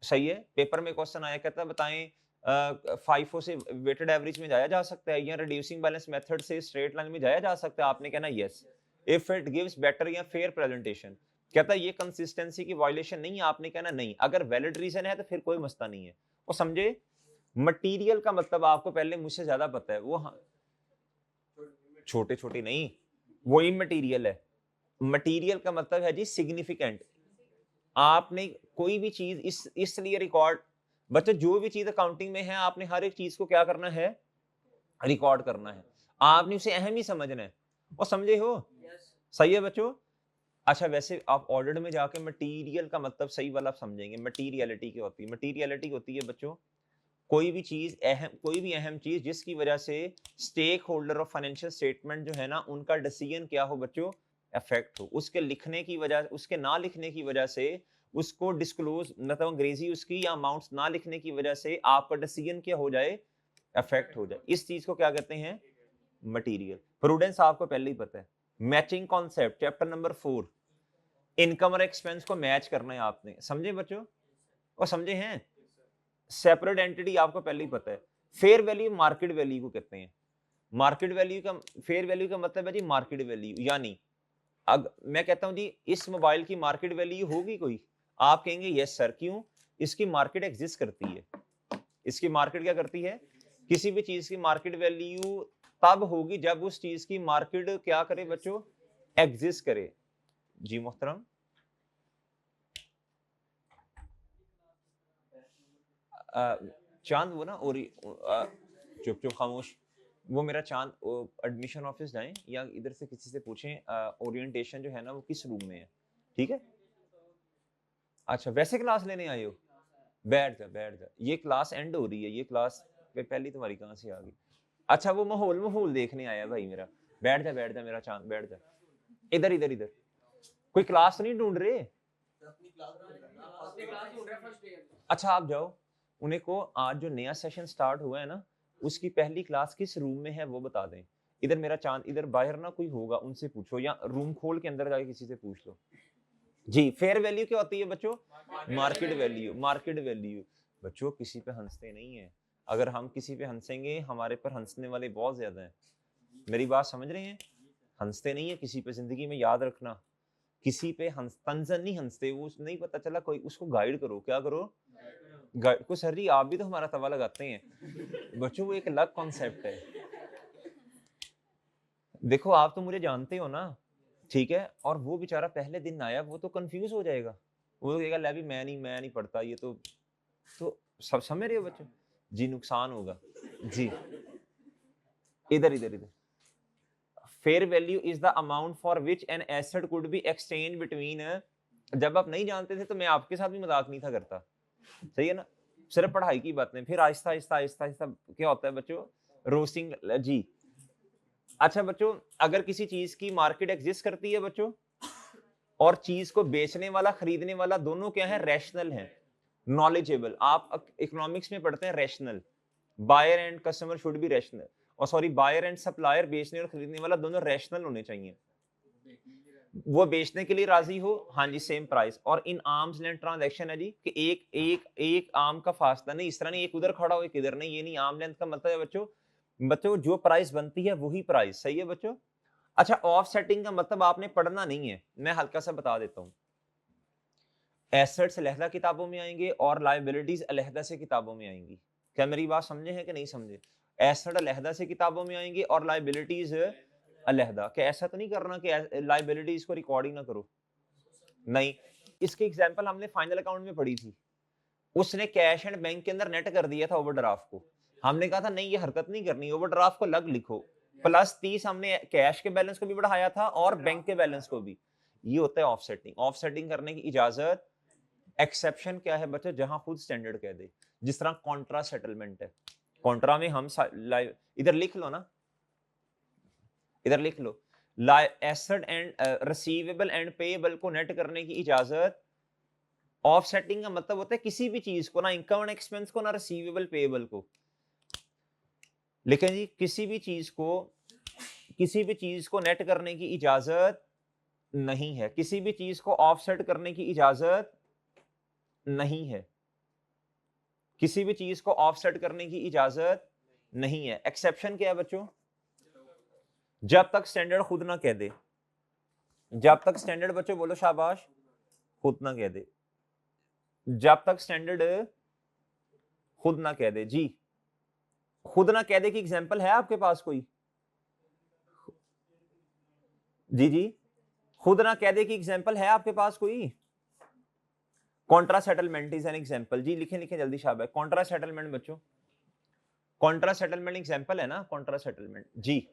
सही है, पेपर में क्वेश्चन आया, कहता है बताएं फाइफो से वेटेड एवरेज में जाया जा सकता है, या रिड्यूसिंग बैलेंस मेथड से स्ट्रेट लाइन में जाया जा सकता है? आपने कहना yes, if it gives better या फेयर प्रेजेंटेशन। कहता है ये कंसिस्टेंसी की वायलेशन नहीं है, आपने कहना नहीं। अगर वैलिड रीजन है तो फिर कोई मसला नहीं है। और समझे, मटेरियल का मतलब आपको पहले मुझसे ज्यादा पता है, वो छोटे छोटे नहीं, वो इमटेरियल है। मटेरियल का मतलब है जी सिग्निफिकेंट। आपने कोई भी चीज इसलिए रिकॉर्ड, बच्चों जो भी चीज अकाउंटिंग में है आपने हर एक चीज को क्या करना है, रिकॉर्ड करना है। आपने उसे अहम ही समझना है, और समझे हो? सही है बच्चों। अच्छा, वैसे आप ऑडिट में जाके मटेरियल का मतलब सही वाला आप समझेंगे। मटेरियलिटी क्या होती है? मटेरियलिटी होती है बच्चों कोई भी चीज अहम, कोई भी अहम चीज जिसकी वजह से stake holder of financial statement जो है ना, उनका डिसीजन क्या हो बच्चों, अफेक्ट हो। उसके लिखने की वजह, उसके ना लिखने की वजह से, उसको डिस्क्लोज मतलब अंग्रेजी उसकी या अमाउंट्स ना लिखने की वजह से आपका डिसीजन क्या हो जाए, अफेक्ट हो जाए। इस चीज को क्या कहते हैं, मटेरियल। प्रूडेंस आपको पहले ही पता है। Matching concept chapter number 4, income और एक्सपेंस को मैच करना है आपने, समझे बच्चों? और समझे हैं? सेपरेट एंटिटी आपको पहले ही पता है। फेयर वैल्यू मार्केट वैल्यू को कहते हैं। मार्केट वैल्यू का, फेयर वैल्यू का मतलब है जी मार्केट वैल्यू, यानी अब मैं कहता हूं जी इस मोबाइल की मार्केट वैल्यू होगी कोई, आप कहेंगे यस सर, क्यों? इसकी मार्केट एग्जिस्ट करती है। इसकी मार्केट क्या करती है? किसी भी चीज की मार्केट वैल्यू तब होगी जब उस चीज की मार्केट क्या करे बच्चों, एग्जिस्ट करे। जी मोहतरम। चांद वो ना, और चुप चुप खामोश, वो मेरा चांद एडमिशन ऑफिस जाएं या इधर से किसी से पूछें ओरिएंटेशन जो है ना वो किस रूम में है, ठीक है? अच्छा, वैसे क्लास लेने आए हो? बैठ जा बैठ जा, ये क्लास एंड हो रही है, ये क्लास पे पहली तुम्हारी कहाँ से आ गई? अच्छा, वो माहौल माहौल देखने आया भाई मेरा। बैठ जा मेरा चांद, बैठ जा। इधर इधर इधर, कोई क्लास नहीं ढूंढ रहे? अच्छा आप जाओ, उन्हें को आज जो नया सेशन स्टार्ट हुआ है ना, उसकी पहली क्लास किस रूम में है वो बता दें। इधर मेरा चांद, इधर बाहर ना कोई होगा उनसे पूछो, या रूम खोल के अंदर जाके किसी से पूछ लो। जी, फेयर वैल्यू क्या होती है बच्चों? Market value. मार्केट वैल्यू बच्चों किसी पे हंसते नहीं है। अगर हम किसी पे हंसेंगे हमारे पर हंसने वाले बहुत ज्यादा हैं। मेरी बात समझ रहे हैं? हंसते नहीं है किसी पे, जिंदगी में याद रखना। किसी पे हंस तंजन नहीं हंसते, वो नहीं पता चला कोई, उसको गाइड करो। क्या करो? गाइड को। सर जी आप भी तो हमारा तवा लगाते हैं। बच्चों वो एक अलग कॉन्सेप्ट है। देखो आप तो मुझे जानते हो ना, ठीक है? और वो बेचारा पहले दिन आया, वो तो कंफ्यूज हो जाएगा, वो तो कहेगा ले भी मैं नहीं पढ़ता ये तो सब समझ रहे हो बच्चों? जी नुकसान होगा। जी इधर इधर इधर, fair value is the amount for which an asset could be exchange between. जब आप नहीं जानते थे तो मैं आपके साथ भी मजाक नहीं था करता, सही है ना? सिर्फ पढ़ाई की बातें, फिर आहिस्ता आहिस्ता आहिस्ता आहिस्ता क्या होता है बच्चों, रोस्टिंग। जी अच्छा बच्चों, अगर किसी चीज की मार्केट एग्जिस्ट करती है बच्चों, और चीज को बेचने वाला खरीदने वाला दोनों क्या है, रैशनल है, नॉलेजेबल। आप इकोनॉमिक्स में पढ़ते हैं rational, buyer and customer should be rational, और सॉरी बायर एंड सप्लायर, बेचने और खरीदने वाला दोनों रैशनल होने चाहिए। वो बेचने के लिए राजी हो, हाँ जी सेम प्राइस। और इन आर्म्स लेंथ ट्रांजैक्शन है जी कि एक आर्म का फासला नहीं, इस तरह नहीं एक उधर खड़ा हो एक इधर नहीं, ये नहीं। आर्म लेंथ का मतलब है बच्चों जो प्राइस बनती है वही प्राइस, सही है बच्चों? अच्छा, ऑफसेटिंग का मतलब आपने पढ़ना नहीं है, मैं हल्का सा बता देता हूँ। एसेट्स अलहदा किताबों में आएंगे और लायबिलिटीज अलहदा से किताबों में आएंगी। क्या मेरी बात समझे हैं कि नहीं समझे? एसेट अलहदा से किताबों में आएंगे और लायबिलिटीज अलहदा। क्या ऐसा तो नहीं करना कि लायबिलिटीज को रिकॉर्ड ही ना करो? नहीं। इसकी एग्जांपल हमने फाइनल अकाउंट में पढ़ी थी। उसने कैश एंड बैंक के अंदर नेट कर दिया था ओवरड्राफ्ट को। हमने कहा था नहीं, ये हरकत नहीं करनी, ओवरड्राफ्ट को अलग लिखो। प्लस 30 हमने कैश के बैलेंस को भी बढ़ाया था और बैंक के बैलेंस को भी। ये होता है ऑफसेटिंग। ऑफसेटिंग करने की इजाजत, एक्सेप्शन क्या है बच्चों? जहां खुद स्टैंडर्ड कह दे। जिस तरह कॉन्ट्रा सेटलमेंट है, कॉन्ट्रा में हम इधर लिख लो ना, इधर लिख लो, asset and receivable and payable को नेट करने की इजाजत। ऑफसेटिंग का मतलब होता है किसी भी चीज को, ना इनकम एंड एक्सपेंस को, ना रिसीवेबल पेएबल को। लेकिन जी किसी भी चीज को नेट करने की इजाजत नहीं है, किसी भी चीज को ऑफसेट करने की इजाजत नहीं है, किसी भी चीज को ऑफसेट करने की इजाजत नहीं है। एक्सेप्शन क्या है बच्चों? जब तक स्टैंडर्ड खुद ना कह दे, जब तक स्टैंडर्ड, बच्चों बोलो शाबाश, खुद ना कह दे, जब तक स्टैंडर्ड खुद ना कह दे। जी, खुद ना कह दे की एग्जांपल है आपके पास कोई? जी जी, खुद ना कह दे की एग्जांपल है आपके पास कोई? Contra settlement is an example. जी लिखें लिखें जल्दी शाबाश। कॉन्ट्रा सेटलमेंट बच्चों, कॉन्ट्रा सेटलमेंट एग्जांपल है ना, कॉन्ट्रा सेटलमेंट। जी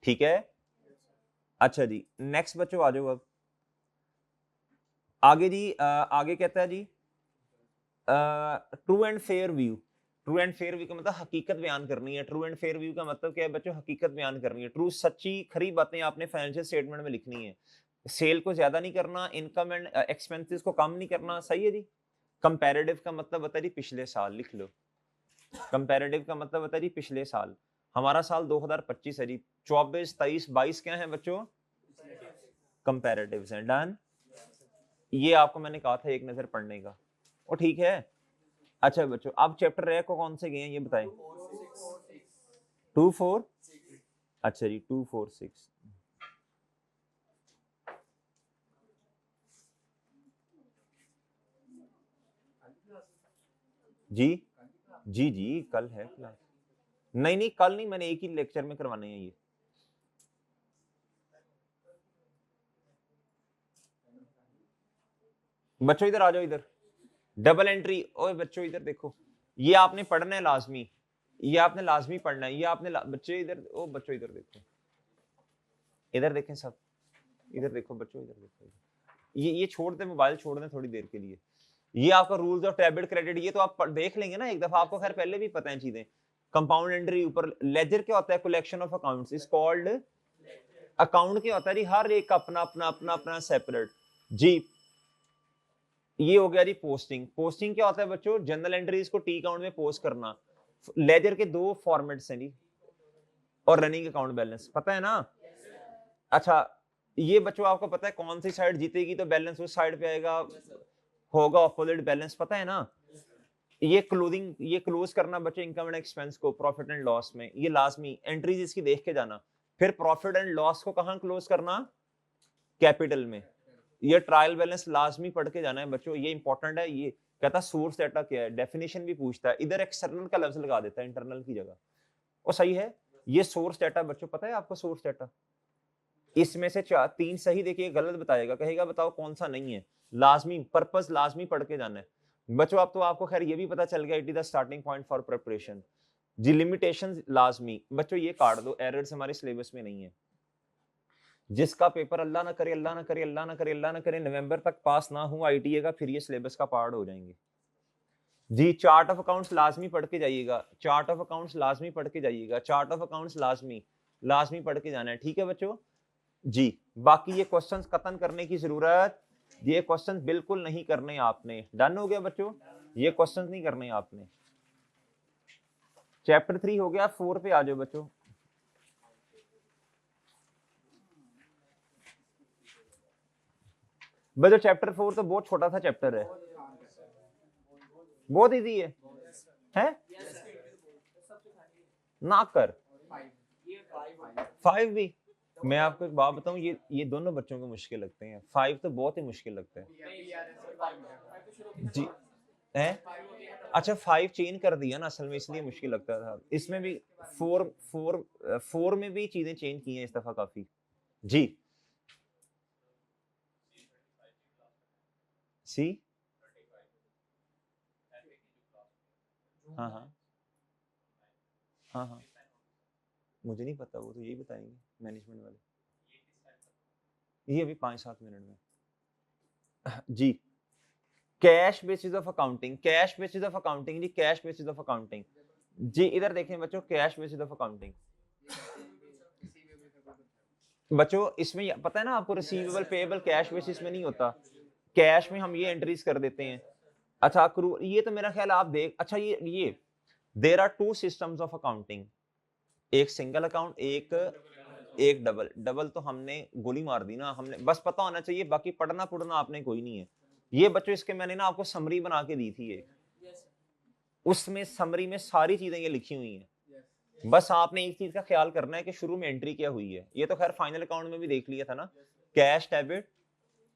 ठीक है। अच्छा जी, नेक्स्ट बच्चों आ जाओ अब आगे। जी आगे कहता है जी true and fair view. True and fair view का मतलब हकीकत बयान करनी है। ट्रू एंड फेयर व्यू का मतलब क्या है बच्चों? हकीकत बयान करनी है। ट्रू, सच्ची खरी बातें आपने फाइनेंशियल स्टेटमेंट में लिखनी है। सेल को ज्यादा नहीं करना, इनकम एंड एक्सपेंसेस को कम नहीं करना। सही है जी। कंपैरेटिव का मतलब बता जी पिछले साल, लिख लो। कंपैरेटिव का मतलब बता जी पिछले साल। हमारा साल 2025 है जी। 24, 23, 22 क्या है बच्चों? कंपैरेटिव्स हैं। डन। ये आपको मैंने कहा था एक नजर पढ़ने का, वो ठीक है। अच्छा बच्चों, अब चैप्टर रह को कौन से गए हैं ये बताएं? 2, 4। अच्छा जी, 2, 4, 6। जी जी जी, कल है क्लास। नहीं नहीं, कल नहीं, मैंने एक ही लेक्चर में करवाने हैं ये। बच्चों इधर आ जाओ, इधर डबल एंट्री। ओए बच्चों इधर देखो, ये आपने पढ़ना है लाजमी, ये आपने लाजमी पढ़ना है, ये आपने बच्चे इधर, ओ बच्चों इधर देखो, इधर देखें सब, इधर देखो बच्चों, इधर देखो। ये छोड़ दे, मोबाइल छोड़ दें थोड़ी देर के लिए। ये आपका रूल्स ऑफ डेबिट क्रेडिट, ये तो आप देख लेंगे ना एक दफा, आपको खैर पहले भी पता है चीजें। कंपाउंड एंट्री ऊपर। लेजर क्या होता है? Collection of accounts is called. Account क्या होता है जी? हर एक का अपना अपना अपना अपना सेपरेट। जी ये हो गया जी पोस्टिंग। पोस्टिंग क्या होता है बच्चों? जनरल एंट्रीज को टी अकाउंट में पोस्ट करना। लेजर के दो फॉर्मेट्स हैं जी, और रनिंग अकाउंट बैलेंस, पता है ना? अच्छा, ये बच्चों आपको पता है कौन सी साइड जीतेगी तो बैलेंस उस साइड पे आएगा, होगा ऑपोजिट बैलेंस, पता है ना? ये क्लोजिंग, ये क्लोज करना बच्चों इनकम एंड एक्सपेंस को प्रॉफिट एंड लॉस में, ये लाजमी एंट्रीज इसकी देख के जाना। फिर प्रॉफिट एंड लॉस को कहां क्लोज करना? कैपिटल में। ये ट्रायल बैलेंस लाजमी पढ़ के जाना है बच्चों, ये इंपॉर्टेंट है। ये कहता सोर्स डाटा क्या है, डेफिनेशन भी पूछता है। इधर एक्सटर्नल का लफ्ज लगा देता है इंटरनल की जगह, वो सही है। ये सोर्स डाटा बच्चों, पता है आपको सोर्स डाटा? इसमें से 3 सही देखिए, गलत बताएगा, कहेगा बताओ कौन सा नहीं है। लाजमी पर्पस लाजमी पढ़ के जाना है बच्चों। अब तो आपको खैर ये भी पता चल गया, it is the starting point for preparation. जी लिमिटेशंस लाजमी बच्चों, ये काट दो, एरर्स हमारे सिलेबस में नहीं है। जिसका पेपर अल्लाह ना करे, अल्लाह ना करे, अल्लाह ना करे, अल्लाह ना करे, नवंबर तक पास ना हो आईटीए का, फिर ये सिलेबस का पार्ट हो जाएंगे। जी चार्ट ऑफ अकाउंट्स लाजमी पढ़ के जाइएगा, चार्ट ऑफ अकाउंट्स लाजमी पढ़ के जाइएगा, चार्ट ऑफ अकाउंट्स लाजमी लाजमी पढ़ के जाना है, ठीक है बच्चों जी। बाकी ये क्वेश्चंस कतन करने की जरूरत, ये क्वेश्चंस बिल्कुल नहीं करने आपने। डन हो गया बच्चों, ये क्वेश्चंस नहीं करने आपने। चैप्टर 3 हो गया, 4 पे आ जाओ बच्चों। बच्चों चैप्टर 4 तो बहुत छोटा सा चैप्टर है, बहुत इजी है, हैं? ना कर 5 भी, मैं आपको एक बात बताऊं, ये दोनों बच्चों को मुश्किल लगते हैं। 5 तो बहुत ही मुश्किल लगता है जी। है अच्छा 5 चेंज कर दिया ना असल में, इसलिए मुश्किल लगता था। इसमें भी 4 में भी चीजें चेंज की हैं इस दफा काफी जी। सी हाँ हाँ हाँ हाँ, मुझे नहीं पता, वो तो यही बताएंगे मैनेजमेंट वाले। ये अभी 5-7 मिनट में जी। Cash basis of accounting, cash basis of accounting जी, कैश बेसिस ऑफ अकाउंटिंग जी। इधर देखें बच्चों, कैश बेसिस ऑफ अकाउंटिंग बच्चों, इसमें पता है ना आपको, रिसीवेबल पेएबल कैश बेसिस में नहीं होता। कैश में हम ये एंट्रीज कर देते हैं। अच्छा अक्रू, ये तो मेरा ख्याल आप देख, अच्छा ये there are 2 systems of accounting, एक सिंगल अकाउंट, एक डबल। डबल तो हमने गोली मार दी ना, हमने बस पता होना चाहिए, बाकी पढ़ना पढ़ना आपने कोई नहीं है। ये बच्चों इसके मैंने ना आपको समरी बना के दी थी एक, उसमें समरी में सारी चीजें ये लिखी हुई हैं। बस आपने एक चीज का ख्याल करना है कि शुरू में एंट्री क्या हुई है। ये तो खैर फाइनल अकाउंट में भी देख लिया था ना, कैश डेबिट,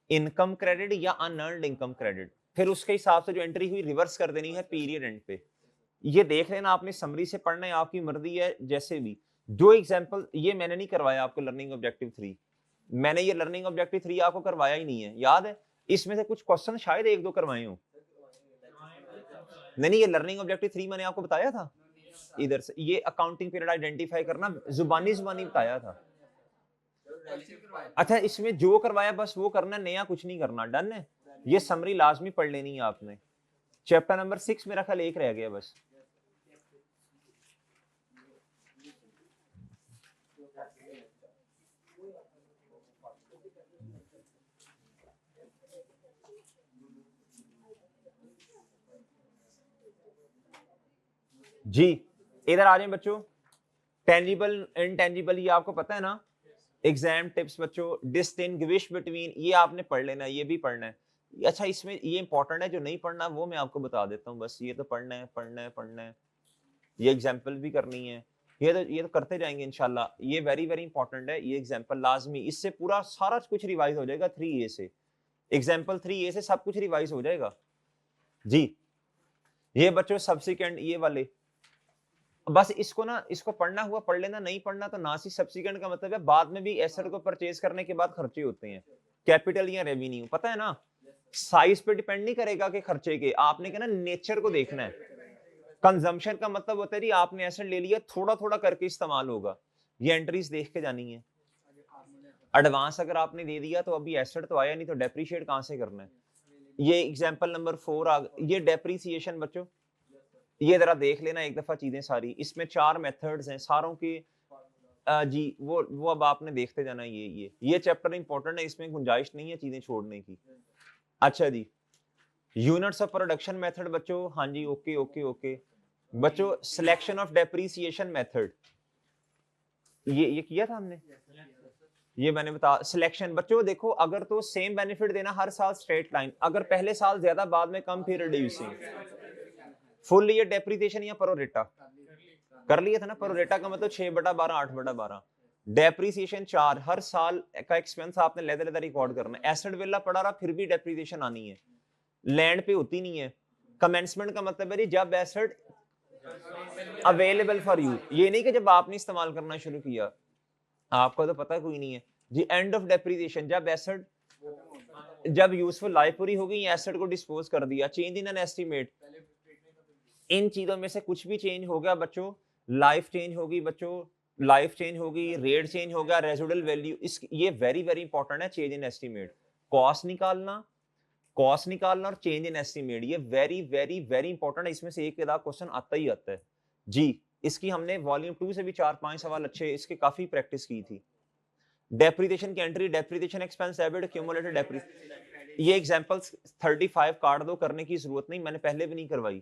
इनकम क्रेडिट या अनअर्न्ड इनकम क्रेडिट, फिर उसके हिसाब से जो एंट्री हुई रिवर्स कर देनी है पीरियड एंड पे। ये देख लेना, आपने समरी से पढ़ना है, आपकी मर्जी है जैसे भी। जो एग्जांपल ये मैंने नहीं करवाया आपको लर्निंग ऑब्जेक्टिव 3, मैंने ये लर्निंग ऑब्जेक्टिव 3 आपको करवाया ही नहीं है, याद है? इसमें से कुछ क्वेश्चन शायद 1-2 करवाए हो। नहीं, ये लर्निंग ऑब्जेक्टिव 3 मैंने आपको बताया था इधर से, ये अकाउंटिंग पीरियड आइडेंटिफाई करना जुबानी बताया था। अच्छा इसमें जो करवाया बस वो करना, नया कुछ नहीं करना, डन है। ये समरी लाजमी पढ़ लेनी है आपने। चैप्टर नंबर 6 मेरा ख्याल एक रह गया बस। जी इधर आ जाए बच्चों, टेंजिबल इनटेंजिबल ये आपको पता है ना। एग्जाम टिप्स बच्चों, डिस्टिंग्विश बिटवीन, ये आपने पढ़ लेना है, ये भी पढ़ना है। अच्छा इसमें ये इंपॉर्टेंट है, जो नहीं पढ़ना वो मैं आपको बता देता हूँ, बस ये तो पढ़ना है पढ़ना है पढ़ना है। ये एग्जाम्पल भी करनी है, ये तो करते जाएंगे इंशाल्लाह। ये वेरी वेरी इंपॉर्टेंट है, ये एग्जाम्पल लाजमी, इससे पूरा सारा कुछ रिवाइज हो जाएगा 3A से। एग्जाम्पल 3A से सब कुछ रिवाइज हो जाएगा जी। ये बच्चों सब्सिक्वेंट ये वाले, बस इसको ना, इसको पढ़ना हुआ पढ़ लेना, नहीं पढ़ना तो ना। सी सब्सिक्वेंट का मतलब है बाद में भी एसेट को परचेज करने के बाद खर्चे होते हैं, कैपिटल या रेवेन्यू, पता है ना। साइज पे डिपेंड नहीं करेगा कि खर्चे के, आपने क्या ना नेचर को देखना है। कंजम्पशन का मतलब होता है जी आपने एसेट ले लिया, थोड़ा थोड़ा करके इस्तेमाल होगा, ये एंट्रीज देख के जानी है। एडवांस अगर आपने दे दिया तो अभी एसेट तो आया नहीं, तो डेप्रिशिएट कहां से करना है। ये एग्जांपल नंबर 4 ये डेप्रिसिएशन बच्चों, ये जरा देख लेना एक दफा चीजें सारी, इसमें 4 मेथड्स हैं सारों की जी। वो अब आपने देखते जाना, ये चैप्टर इंपॉर्टेंट है, इसमें गुंजाइश नहीं है चीजें छोड़ने की। अच्छा जी, यूनिट्स ऑफ प्रोडक्शन मेथड बच्चों, हाँ जी ओके ओके ओके बच्चों। सिलेक्शन ऑफ डेप्रिसिएशन मेथड, ये किया था हमने, ये मैंने बता। सिलेक्शन बच्चों देखो, अगर तो सेम बेनिफिट देना हर साल स्ट्रेट लाइन, अगर पहले साल ज्यादा बाद में कम, फिर रिड्यूसिंग। फुल ईयर डेप्रिसिएशन या प्रोरेटा कर लिया था ना, प्रोरेटा का मतलब 6/12 8/12। डेप्रिसिएशन 4, हर साल का एक्सपेंस आपने लेदर रिकॉर्ड करना है। एसेट वेला पड़ा रहा फिर भी डेप्रिसिएशन आनी है, लैंड पे होती नहीं है। कमेंसमेंट का मतलब है जब एसेट अवेलेबल फॉर यू, ये नहीं कि जब आपने इस्तेमाल करना शुरू किया, आपको तो पता कोई नहीं है जी। एंड ऑफ डेप्रिसिएशन, जब एसेट, जब यूजफुल लाइफ पूरी हो गई, एसेट को डिस्पोज कर दिया। चेंज इन एन एस्टीमेट, इन चीजों में से कुछ भी चेंज हो गया बच्चों, लाइफ चेंज होगी बच्चों, लाइफ चेंज होगी, रेट चेंज हो गया, रेजिडुअल वैल्यू, इस ये वेरी वेरी इंपॉर्टेंट है। चेंज इन एस्टीमेट, कॉस्ट निकालना, कॉस्ट निकालना और चेंज इन एस्टीमेट, ये वेरी वेरी वेरी इंपॉर्टेंट है। इसमें से एक आधा क्वेश्चन आता ही आता है जी। इसकी हमने वॉल्यूम 2 से भी 4-5 सवाल अच्छे, इसके काफी प्रैक्टिस की थी। डेप्रिसिएशन की entry, depreciation expense debit cumulated depreciation, ये एग्जांपल्स 35 काट दो, करने की जरूरत नहीं, मैंने पहले भी नहीं करवाई।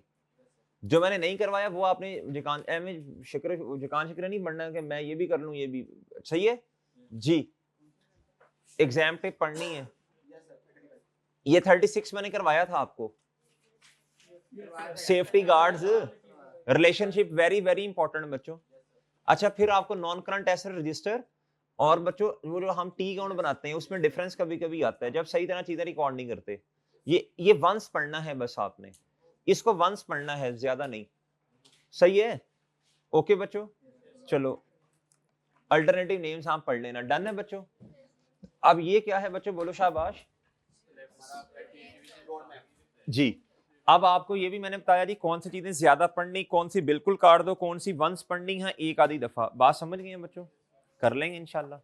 जो मैंने नहीं करवाया वो आपने जिकान शिक्र नहीं बनना कि मैं ये भी कर लूं, ये भी सही है जी। एग्जाम पे पढ़नी है, ये 36 मैंने करवाया था आपको। Safety guards, relationship very very important बच्चों। अच्छा, फिर आपको नॉन करंट एसेट रजिस्टर और बच्चों वो जो हम टी अकाउंट बनाते हैं उसमें डिफरेंस कभी कभी आता है जब सही तरह चीजें रिकॉर्ड नहीं करते। ये वंस पढ़ना है बस आपने, इसको वंस पढ़ना है, ज्यादा नहीं। सही है? ओके बच्चों, चलो अल्टरनेटिव नेम्स आप पढ़ लेना। डन है बच्चों? अब ये क्या है बच्चों, बोलो शाबाश जी। अब आपको ये भी मैंने बताया जी कौन सी चीजें ज्यादा पढ़नी, कौन सी बिल्कुल काट दो, कौन सी वंस पढ़नी है एक आधी दफा। बात समझ गए हैं बच्चों? कर लेंगे इंशाल्लाह।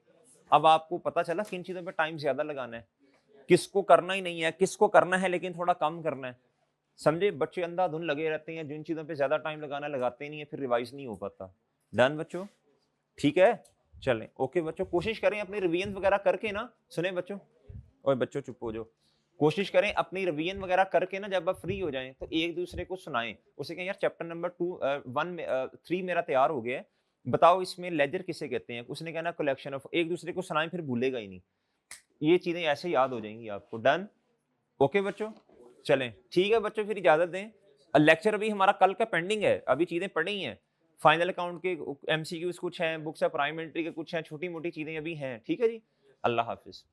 अब आपको पता चला किन चीजों पे टाइम ज्यादा लगाना है, किसको करना ही नहीं है, किसको करना है लेकिन थोड़ा कम करना है। समझे? बच्चे अंधाधुन लगे रहते हैं, जिन चीजों पे ज्यादा टाइम लगाना लगाते नहीं है, फिर रिवाइज नहीं हो पाता। डन बच्चों? ठीक है, चलें ओके बच्चों, कोशिश करें अपनी रिवीजन वगैरह करके ना, सुने बच्चों, और बच्चों चुप हो जाओ, कोशिश करें अपनी रिवीजन वगैरह करके ना जब आप फ्री हो जाएं तो एक दूसरे को सुनाएं। उसे कहें यार चैप्टर नंबर 3 मेरा तैयार हो गया है, बताओ इसमें लेजर किसे कहते हैं, उसने कहना कलेक्शन ऑफ, एक दूसरे को सुनाएं, फिर भूलेगा ही नहीं, ये चीजें ऐसे याद हो जाएंगी आपको। डन? ओके बच्चों, चलें ठीक है बच्चों, फिर इजाजत दें। लेक्चर अभी हमारा कल का पेंडिंग है, अभी चीजें पढ़ी हैं, फाइनल अकाउंट के एमसीक्यूज कुछ हैं, बुक्स ऑफ प्राइम एंट्री के कुछ हैं, छोटी मोटी चीजें अभी हैं। ठीक है जी, अल्लाह हाफिज।